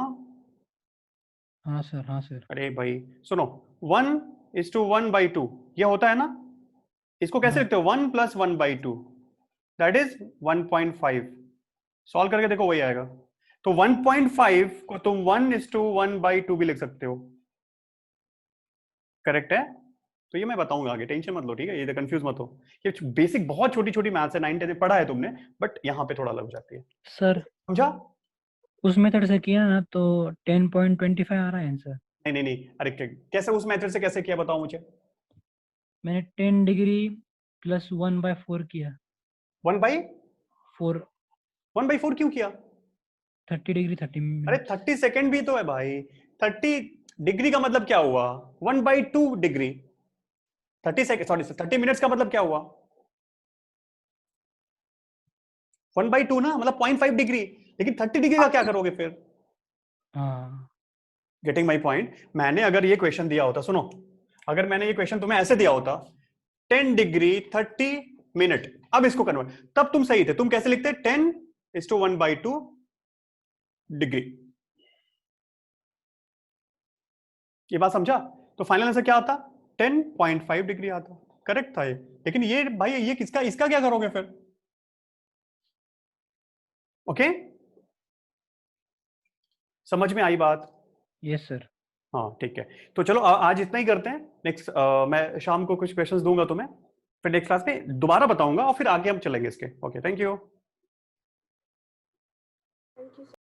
हाँ सर, हाँ सर। अरे भाई सुनो, 1:1/2 ये होता है ना, इसको कैसे हाँ। लिखते हो? 1 + 1/2 दैट इज 1.5। सॉल्व करके देखो वही आएगा। तो 1.5 को तुम 1:1/2 भी लिख सकते हो, करेक्ट है? तो ये मैं बताऊंगा आगे, टेंशन मत लो, ठीक है? ये कंफ्यूज मत हो, ये बेसिक बहुत छोटी छोटी मैथ्स है, 9 10 में पढ़ा है तुमने, बट यहाँ पे थोड़ा अलग हो जाती है। सर समझा? उस मेथड से किया ना तो 10.25 आ रहा है आंसर। नहीं नहीं नहीं, अरे कैसे उस मेथड से कैसे किया बताओ मुझे? मैंने 10 डिग्री + 1/4 किया। 1/4 1/4 क्यों किया? 30 डिग्री 30 अरे मिनट। 30 सेकेंड भी तो है भाई। 30 डिग्री का मतलब क्या हुआ? 1/2 डिग्री। 30 सेकेंड, सॉरी 30 मिनट्स का मतलब क्या हुआ? 1/2 ना, मतलब 0.5 डिग्री। लेकिन 30 डिग्री का क्या करोगे फिर? हाँ गेटिंग माई पॉइंट? मैंने अगर ये क्वेश्चन दिया होता, सुनो, अगर मैंने ये क्वेश्चन तुम्हें ऐसे दिया होता 10 डिग्री 30 मिनट, अब इसको कन्वर्ट, तब तुम सही थे। तुम कैसे लिखते? 10:1/2 डिग्री। ये बात समझा? तो फाइनल आंसर क्या आता? 10.5 डिग्री आता। करेक्ट था ये। लेकिन ये भाई ये किसका, इसका क्या करोगे फिर? ओके, समझ में आई बात? Yes sir. हाँ ठीक है, तो चलो आज इतना ही करते हैं। नेक्स्ट मैं शाम को कुछ क्वेश्चंस दूंगा तुम्हें, फिर नेक्स्ट क्लास में दोबारा बताऊंगा और फिर आगे हम चलेंगे इसके। Okay, thank you.